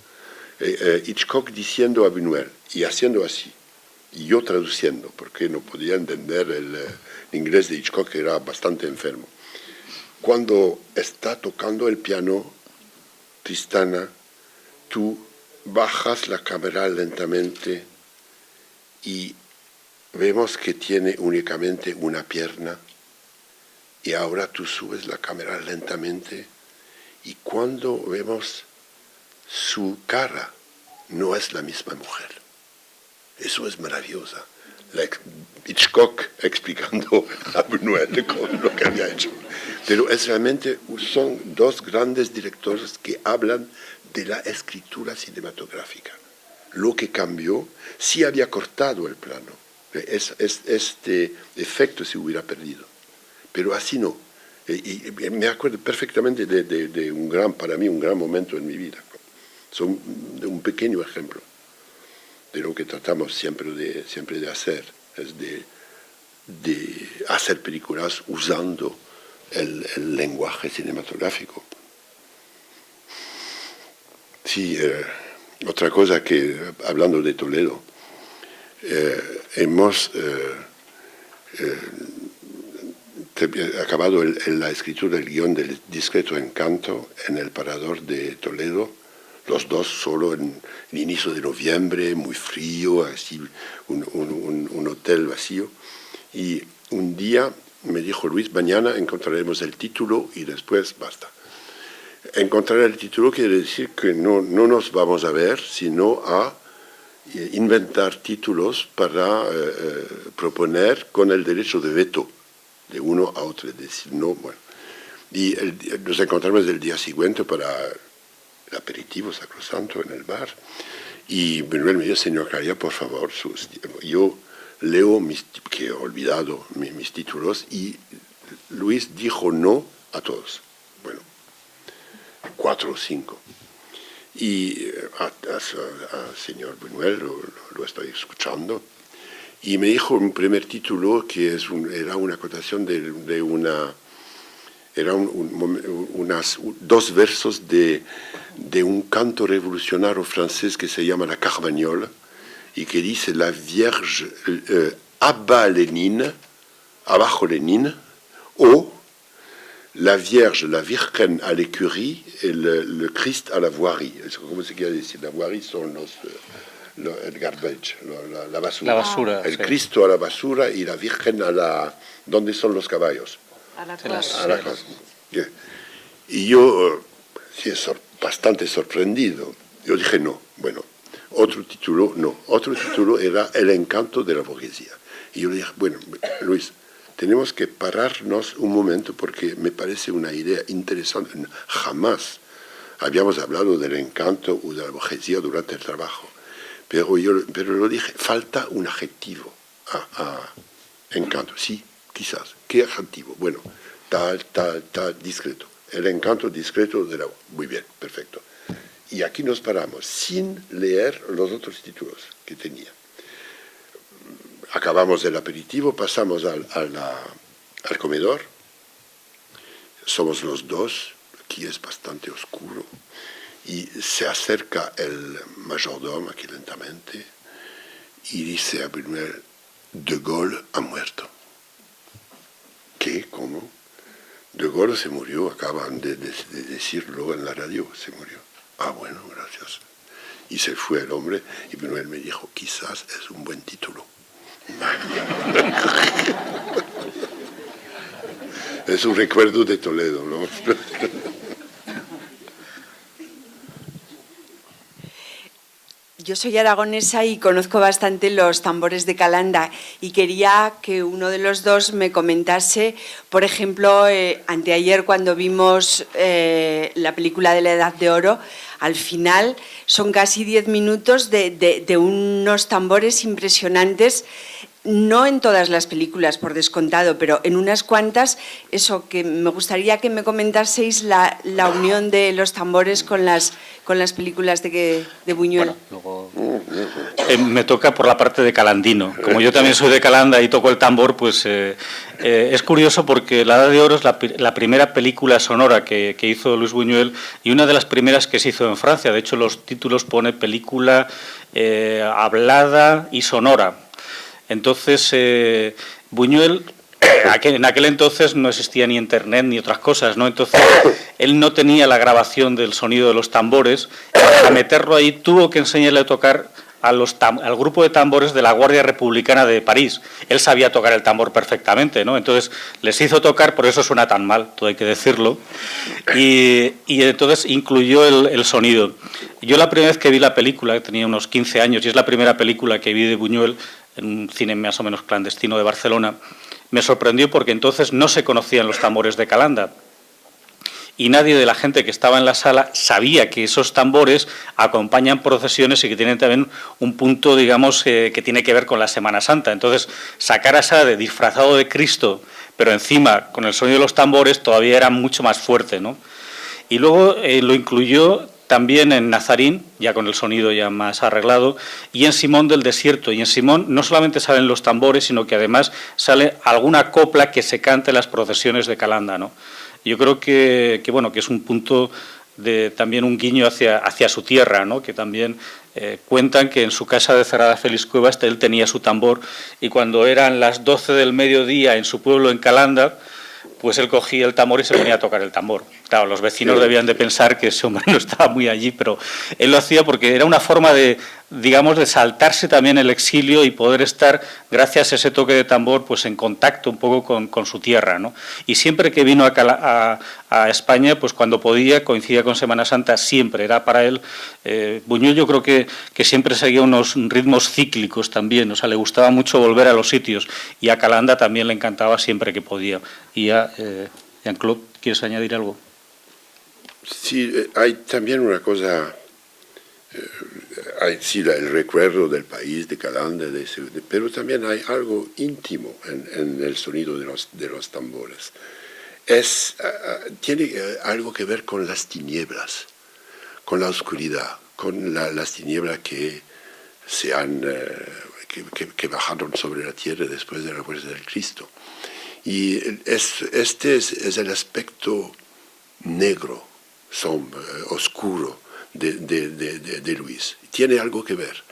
Hitchcock diciendo a Buñuel, y haciendo así, y yo traduciendo, porque no podía entender el inglés de Hitchcock, que era bastante enfermo. Cuando está tocando el piano, Tristana, tú bajas la cámara lentamente y vemos que tiene únicamente una pierna, y ahora tú subes la cámara lentamente y cuando vemos su cara no es la misma mujer. Eso es maravilloso. Hitchcock explicando a Buñuel con lo que había hecho. Pero son dos grandes directores que hablan de la escritura cinematográfica. Lo que cambió, sí había cortado el plano. Este efecto se hubiera perdido. Pero así no. Y me acuerdo perfectamente de para mí, un gran momento en mi vida. Son un pequeño ejemplo de lo que tratamos siempre de hacer, es de hacer películas usando el lenguaje cinematográfico. Sí, otra cosa que, hablando de Toledo, hemos acabado la escritura del guión del discreto encanto en el Parador de Toledo, los dos solo en el inicio de noviembre, muy frío, así un hotel vacío. Y un día me dijo Luis, mañana encontraremos el título y después basta. Encontrar el título quiere decir que no nos vamos a ver, sino a inventar títulos para proponer con el derecho de veto de uno a otro, es decir, no, bueno. Y nos encontramos el día siguiente para el aperitivo sacrosanto en el bar, y Buñuel me dijo, señor Caria, por favor, yo leo que he olvidado mis títulos, y Luis dijo no a todos, bueno, 4 o 5. Y al señor Buñuel lo estoy escuchando, y me dijo un primer título que era una acotación unas 2 versos de un canto revolucionario francés que se llama la Carmagnole, y que dice la Vierge abat Lénine, abajo Lénine, o la Vierge, la Virgen à l'écurie, et le Christ à la voirie. ¿Cómo se quiere decir? La voirie son el garbage, la basura. La basura, el sí. Cristo a la basura y la Virgen ¿dónde son los caballos? A la A la casa. Yeah. Y yo sí, bastante sorprendido. Yo dije, no, bueno, otro título, no. Otro título era El encanto de la burguesía. Y yo le dije, bueno, Luis, tenemos que pararnos un momento porque me parece una idea interesante. Jamás habíamos hablado del encanto o de la burguesía durante el trabajo. Pero lo dije, falta un adjetivo a encanto. Sí, quizás. ¿Qué adjetivo? Bueno, tal, discreto. El encanto discreto de la... Muy bien, perfecto. Y aquí nos paramos, sin leer los otros títulos que tenía. Acabamos el aperitivo, pasamos al comedor. Somos los dos, aquí es bastante oscuro. Y se acerca el mayordomo aquí lentamente y dice a Buñuel, De Gaulle ha muerto. ¿Qué? ¿Cómo? De Gaulle se murió, acaban de decirlo en la radio, se murió. Ah, bueno, gracias. Y se fue el hombre y Buñuel me dijo, quizás es un buen título. Es un recuerdo de Toledo, ¿no? Yo soy aragonesa y conozco bastante los tambores de Calanda y quería que uno de los dos me comentase, por ejemplo, anteayer cuando vimos la película de la Edad de Oro, al final son casi 10 minutos de unos tambores impresionantes. No en todas las películas, por descontado, pero en unas cuantas, eso que me gustaría que me comentaseis la unión de los tambores con las películas de Buñuel. Bueno, luego me toca por la parte de calandino. Como yo también soy de Calanda y toco el tambor, pues es curioso porque La Edad de Oro es la primera película sonora que hizo Luis Buñuel y una de las primeras que se hizo en Francia. De hecho, los títulos pone película hablada y sonora. Entonces, Buñuel, en aquel entonces no existía ni Internet ni otras cosas, ¿no? Entonces, él no tenía la grabación del sonido de los tambores. Para meterlo ahí tuvo que enseñarle a tocar al grupo de tambores de la Guardia Republicana de París. Él sabía tocar el tambor perfectamente, ¿no? Entonces, les hizo tocar, por eso suena tan mal, todo hay que decirlo, y entonces incluyó el sonido. Yo la primera vez que vi la película, tenía unos 15 años, y es la primera película que vi de Buñuel, en un cine más o menos clandestino de Barcelona, me sorprendió porque entonces no se conocían los tambores de Calanda y nadie de la gente que estaba en la sala sabía que esos tambores acompañan procesiones y que tienen también un punto, digamos, que tiene que ver con la Semana Santa. Entonces, sacar a Sade disfrazado de Cristo, pero encima con el sonido de los tambores todavía era mucho más fuerte, ¿no? Y luego lo incluyó también en Nazarín, ya con el sonido ya más arreglado, y en Simón del Desierto. Y en Simón no solamente salen los tambores, sino que además sale alguna copla que se canta en las procesiones de Calanda, ¿no? Yo creo que es un punto de también un guiño hacia su tierra, ¿no? Que también cuentan que en su casa de Cerrada Félix Cuevas él tenía su tambor y cuando eran las 12 del mediodía en su pueblo, en Calanda, pues él cogía el tambor y se ponía a tocar el tambor. Claro, los vecinos debían de pensar que ese hombre no estaba muy allí, pero él lo hacía porque era una forma de, digamos, de saltarse también el exilio y poder estar, gracias a ese toque de tambor, pues en contacto un poco con su tierra, ¿no? Y siempre que vino a España, pues cuando podía, coincidía con Semana Santa, siempre era para él. Buñuel yo creo que siempre seguía unos ritmos cíclicos también, o sea, le gustaba mucho volver a los sitios y a Calanda también le encantaba siempre que podía. Y ya, Jean-Claude, ¿quieres añadir algo? Sí, hay también una cosa, hay sí el recuerdo del país, de Calanda, pero también hay algo íntimo en el sonido de los tambores. Tiene algo que ver con las tinieblas, con la oscuridad, con las tinieblas que bajaron sobre la tierra después de la muerte del Cristo. Y este es el aspecto negro, sombra, oscuro de Luis. Tiene algo que ver,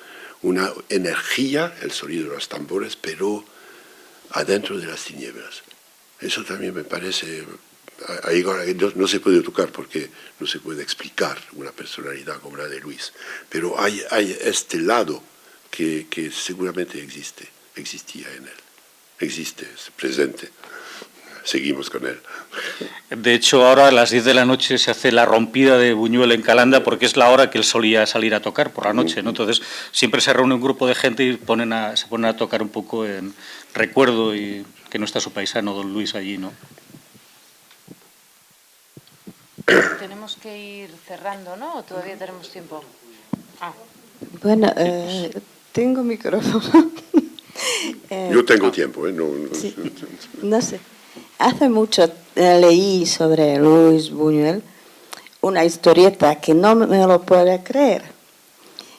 una energía, el sonido de los tambores, pero adentro de las tinieblas. Eso también me parece, no se puede tocar porque no se puede explicar una personalidad como la de Luis, pero hay este lado que seguramente existía en él, existe, es presente. seguimos con él. De hecho, ahora a las 10 de la noche se hace la rompida de Buñuel en Calanda porque es la hora que él solía salir a tocar por la noche, ¿no? Entonces, siempre se reúne un grupo de gente y se ponen a tocar un poco en recuerdo y que no está su paisano, don Luis, allí, ¿no? Tenemos que ir cerrando, ¿no? ¿O todavía tenemos tiempo? Bueno, tengo micrófono. Yo tengo tiempo, ¿eh? Sí, no sé. Hace mucho leí sobre Luis Buñuel una historieta que no me lo puedo creer.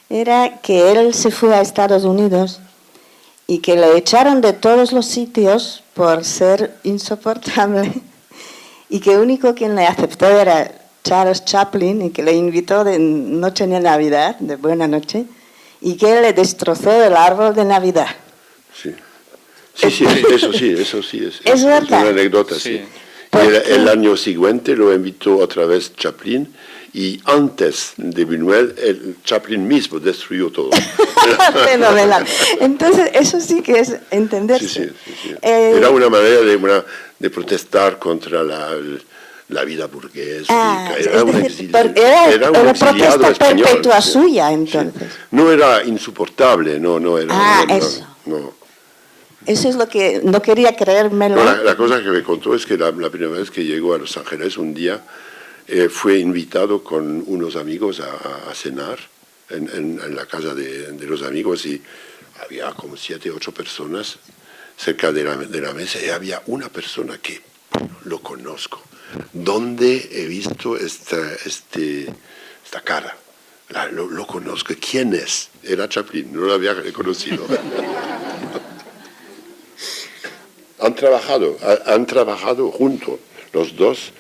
Era que él se fue a Estados Unidos y que le echaron de todos los sitios por ser insoportable y que el único quien le aceptó era Charles Chaplin y que le invitó de noche de Navidad, de buena noche, y que él le destrozó el árbol de Navidad. Sí. Sí, eso sí. ¿Es verdad? una anécdota, sí. Y el año siguiente lo invitó otra vez Chaplin y antes de Buñuel, el Chaplin mismo destruyó todo. Fenomenal. Entonces, eso sí que es entenderse. Sí. Era una manera de protestar contra la vida burguesa. Era un protesta español, perpetua sí. suya, entonces. Sí. No era insoportable, no era. Eso. No. Eso es lo que no quería creérmelo. No, la cosa que me contó es que la primera vez que llegó a Los Ángeles, un día fue invitado con unos amigos a cenar en la casa de los amigos y había como 7 u 8 personas cerca de la mesa y había una persona que lo conozco. ¿Dónde he visto esta cara? Lo conozco. ¿Quién es? Era Chaplin, no lo había reconocido. Han trabajado juntos los dos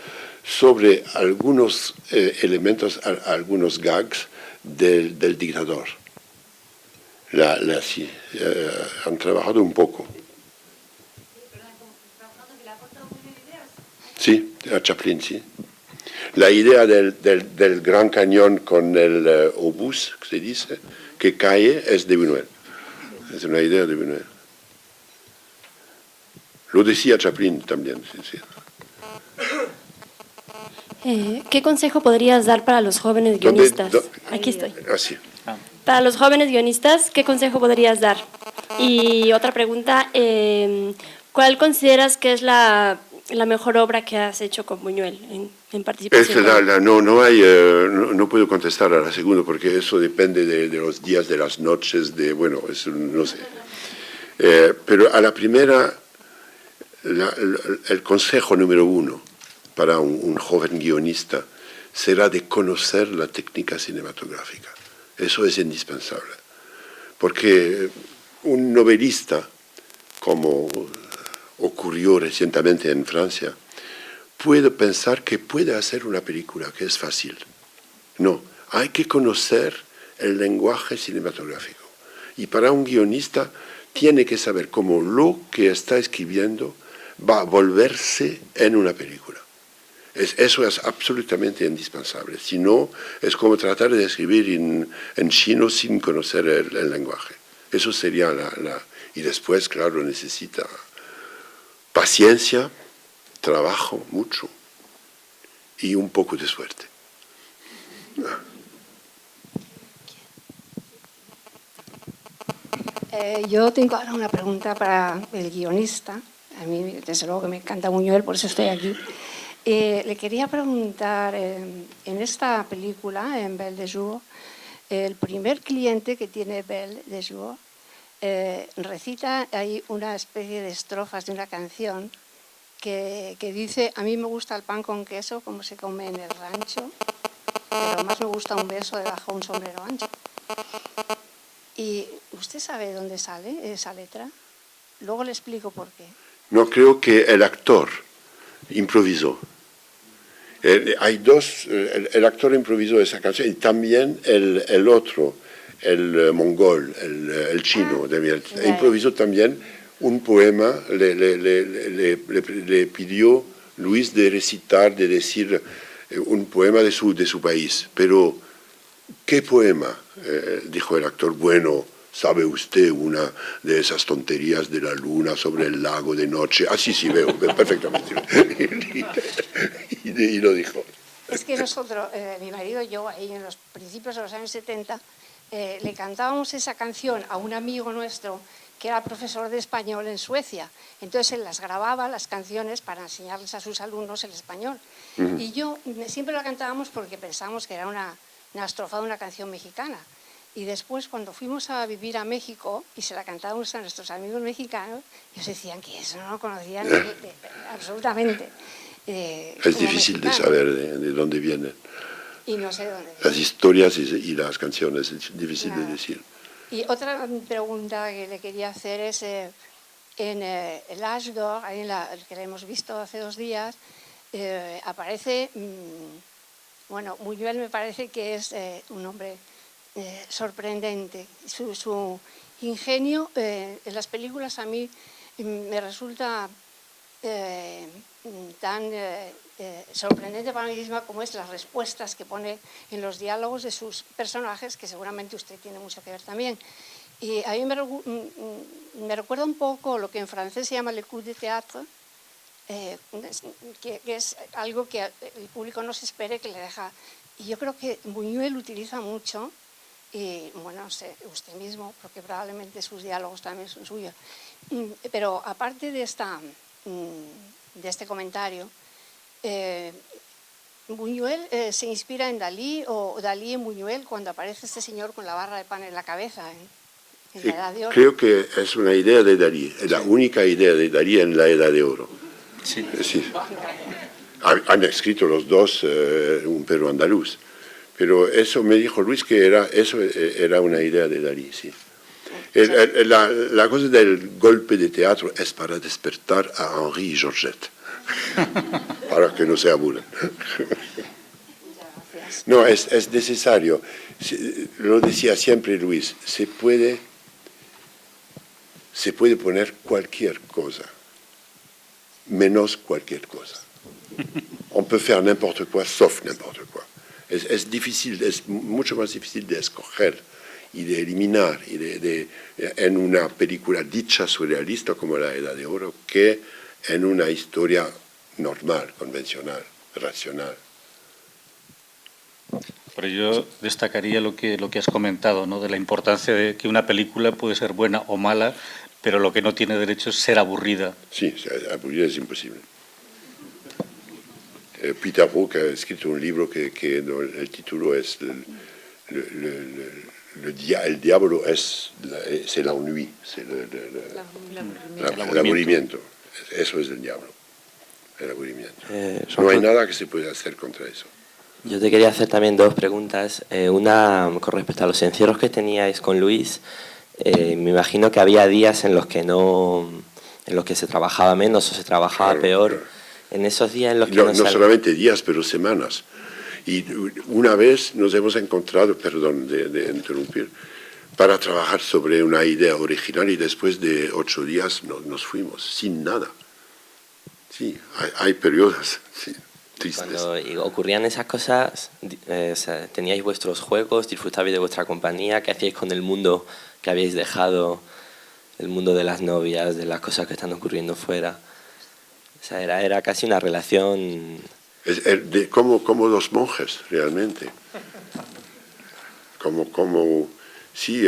sobre algunos elementos, algunos gags del dictador. Han trabajado un poco. Sí, a Chaplin, sí. La idea del Gran Cañón con el obús, se dice, que cae, es de Buñuel. Es una idea de Buñuel. Lo decía Chaplin también, sí. ¿Qué consejo podrías dar para los jóvenes guionistas? Aquí estoy. Así. Para los jóvenes guionistas, ¿qué consejo podrías dar? Y otra pregunta, ¿cuál consideras que es la mejor obra que has hecho con Buñuel en participación? No puedo contestar a la segunda porque eso depende de los días, de las noches, eso no sé. Pero a la primera, el consejo número 1 para un joven guionista será de conocer la técnica cinematográfica. Eso es indispensable. Porque un novelista, como ocurrió recientemente en Francia, puede pensar que puede hacer una película, que es fácil. No, hay que conocer el lenguaje cinematográfico. Y para un guionista tiene que saber cómo lo que está escribiendo va a volverse en una película. Eso es absolutamente indispensable. Si no, es como tratar de escribir en chino sin conocer el lenguaje. Eso sería Y después, claro, necesita paciencia, trabajo, mucho, y un poco de suerte. Yo tengo ahora una pregunta para el guionista. A mí, desde luego, que me encanta Buñuel, por eso estoy aquí. Le quería preguntar, en esta película, en Belle de Jour, el primer cliente que tiene Belle de Jour recita ahí una especie de estrofas de una canción que dice: a mí me gusta el pan con queso como se come en el rancho, pero más me gusta un beso debajo de un sombrero ancho. ¿Y usted sabe dónde sale esa letra? Luego le explico por qué. No, creo que el actor improvisó. El actor improvisó esa canción y también el otro, el mongol, el chino, improvisó también un poema, le pidió Luis de recitar, de decir un poema de su país. Pero, ¿qué poema? Dijo el actor, bueno, ¿Sabe usted una de esas tonterías de la luna sobre el lago de noche? Ah, sí, veo perfectamente. Y lo dijo. Es que nosotros, mi marido y yo, ahí en los principios de los años 70, le cantábamos esa canción a un amigo nuestro que era profesor de español en Suecia. Entonces él las grababa, las canciones, para enseñarles a sus alumnos el español. Y yo siempre la cantábamos porque pensábamos que era una estrofa de una canción mexicana. Y después, cuando fuimos a vivir a México y se la cantábamos a nuestros amigos mexicanos, ellos decían que eso no lo conocían absolutamente. Es difícil de saber de dónde vienen. Y no sé dónde. Las historias y las canciones, es difícil de decir. Y otra pregunta que le quería hacer es, en el Âge d'Or, ahí que la hemos visto hace 2 días, aparece, bueno, Buñuel me parece que es un hombre sorprendente. Su ingenio en las películas a mí me resulta tan sorprendente para mí misma como es las respuestas que pone en los diálogos de sus personajes, que seguramente usted tiene mucho que ver también. Y a mí me recuerda un poco lo que en francés se llama le coup de théâtre, que es algo que el público no se espere, que le deja. Y yo creo que Buñuel utiliza mucho, y bueno, no sé, usted mismo, porque probablemente sus diálogos también son suyos. Pero aparte de este comentario, Buñuel se inspira en Dalí, o Dalí en Buñuel, cuando aparece este señor con la barra de pan en la cabeza en la Edad de Oro. Creo que es una idea de Dalí, es la única idea de Dalí en la Edad de Oro. Sí. Sí. Han escrito los dos un perro andaluz, pero eso me dijo Luis que eso era una idea de Dalí, sí. La cosa del golpe de teatro es para despertar a Henri y Georgette, para que no se aburran. No, es necesario. Lo decía siempre Luis, se puede poner cualquier cosa, menos cualquier cosa. On peut faire n'importe quoi, sauf n'importe quoi. Es difícil, es mucho más difícil de escoger y de eliminar en una película dicha surrealista como La Edad de Oro que en una historia normal, convencional, racional. Pero yo destacaría lo que has comentado, ¿no? De la importancia de que una película puede ser buena o mala, pero lo que no tiene derecho es ser aburrida. Sí, aburrida es imposible. Peter Brook ha escrito un libro que el título es El diablo es l'ennui, c'est el aburrimiento. Eso es el diablo, el aburrimiento. No hay nada que se pueda hacer contra eso. Yo te quería hacer también 2 preguntas. Una con respecto a los encierros que teníais con Luis. Me imagino que había días en los que se trabajaba menos o se trabajaba peor. Claro. En esos días en los que no solamente días, pero semanas. Y una vez nos hemos encontrado, perdón de interrumpir, para trabajar sobre una idea original y después de 8 días nos fuimos, sin nada. Sí, hay periodos sí, tristes. Cuando ocurrían esas cosas, teníais vuestros juegos, disfrutabais de vuestra compañía, ¿qué hacíais con el mundo que habíais dejado, el mundo de las novias, de las cosas que están ocurriendo fuera? O sea, era casi una relación... Como los monjes, realmente. Sí,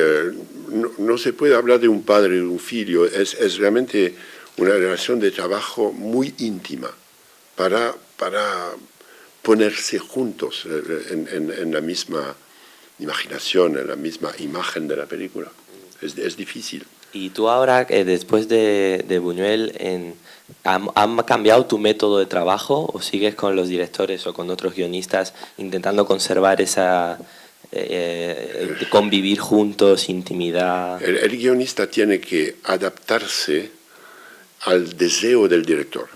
no se puede hablar de un padre y un hijo, es realmente una relación de trabajo muy íntima para ponerse juntos en la misma imaginación, en la misma imagen de la película. Es difícil. Y tú ahora, después de Buñuel, ¿han cambiado tu método de trabajo o sigues con los directores o con otros guionistas intentando conservar esa convivir juntos, intimidad? El guionista tiene que adaptarse al deseo del director.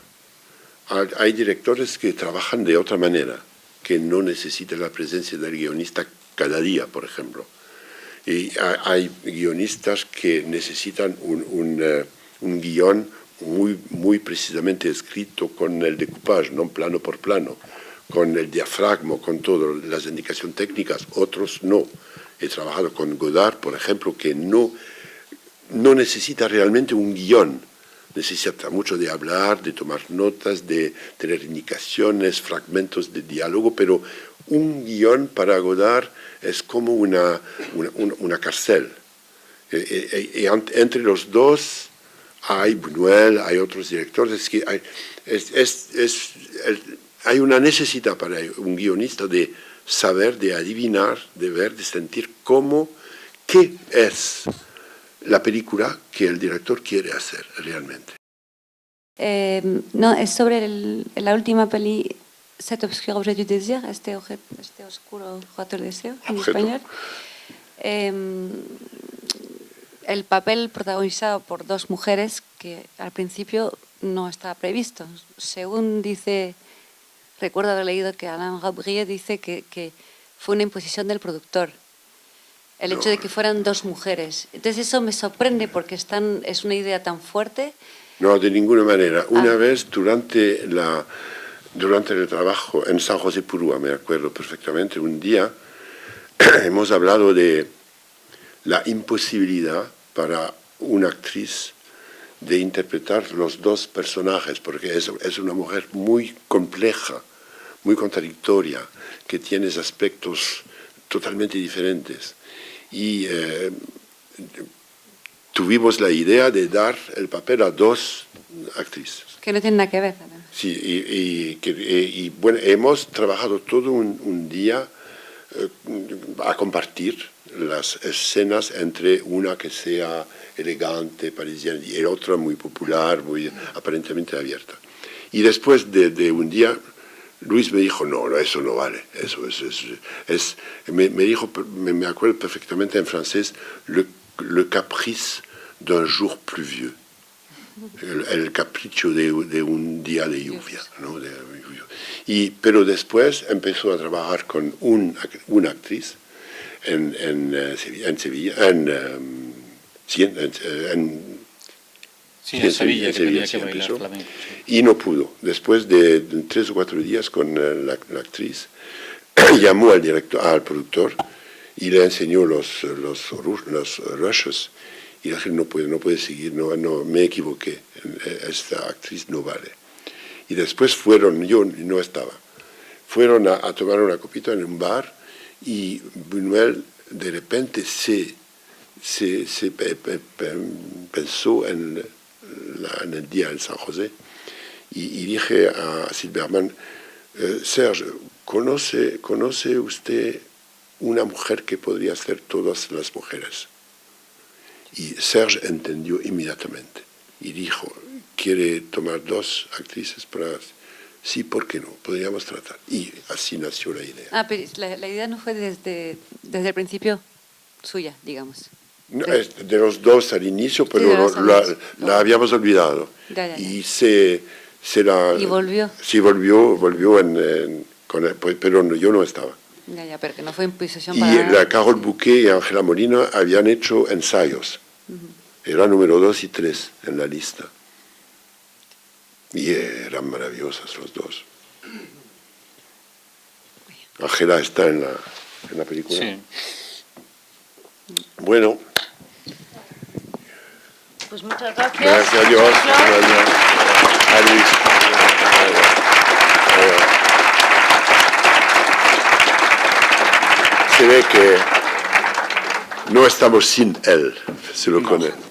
Hay directores que trabajan de otra manera, que no necesitan la presencia del guionista cada día, por ejemplo. Y hay guionistas que necesitan un guión muy precisamente escrito con el decoupage, no plano por plano, con el diafragma, con todas las indicaciones técnicas. Otros no. He trabajado con Godard, por ejemplo, que no necesita realmente un guión. Necesita mucho de hablar, de tomar notas, de tener indicaciones, fragmentos de diálogo, pero un guión para Godard es como una cárcel. Entre los dos hay Buñuel, hay otros directores, que hay una necesidad para un guionista de saber, de adivinar, de ver, de sentir qué es la película que el director quiere hacer realmente. No, es sobre la última peli, Cet obscur objet du désir, este oscuro objeto del deseo, en español. El papel protagonizado por dos mujeres que al principio no estaba previsto. Según dice, recuerdo haber leído que Alain Gabriel dice que fue una imposición del productor. El hecho de que fueran dos mujeres. Entonces eso me sorprende porque es una idea tan fuerte. No, de ninguna manera. Una vez durante el trabajo en San José Purúa, me acuerdo perfectamente, un día hemos hablado de la imposibilidad para una actriz de interpretar los dos personajes, porque es una mujer muy compleja, muy contradictoria, que tiene aspectos totalmente diferentes. Y tuvimos la idea de dar el papel a dos actrices. Que no tienen nada que ver. Sí, y bueno, hemos trabajado todo un día a compartir las escenas entre una que sea elegante, parisiana, y el otra muy popular, muy aparentemente abierta. Y después de un día, Luis me dijo, no, eso no vale, eso me dijo, me acuerdo perfectamente en francés, le caprice d'un jour pluvieux, el capricho de un día de lluvia, ¿no? Pero después empezó a trabajar con una actriz en Sevilla, en Sevilla, que tenía que bailar flamenco. Y no pudo. Después de 3 o 4 días con la actriz, llamó al productor y le enseñó los rushes. Y le dije, no puede seguir, no, me equivoqué, esta actriz no vale. Y después yo no estaba, fueron a tomar una copita en un bar y Buñuel de repente se pensó en el día en San José y dije a Silberman, Serge, ¿conoce usted una mujer que podría ser todas las mujeres? Y Serge entendió inmediatamente y dijo, ¿quiere tomar 2 actrices para...? Sí, ¿por qué no? Podríamos tratar. Y así nació la idea. Pero la idea no fue desde el principio suya, digamos. No, de los dos al inicio, pero la habíamos olvidado. Ya. Y Y volvió. Sí, volvió pero yo no estaba. Ya, pero que no fue imposición Y para... la Carol Bouquet y Ángela Molina habían hecho ensayos. Era número 2 y 3 en la lista. Y eran maravillosas los dos. Ángela está en la película. Sí. Bueno. Pues muchas gracias. Gracias a Dios. Gracias a Luis. Se ve que no estamos sin él, se lo conoce.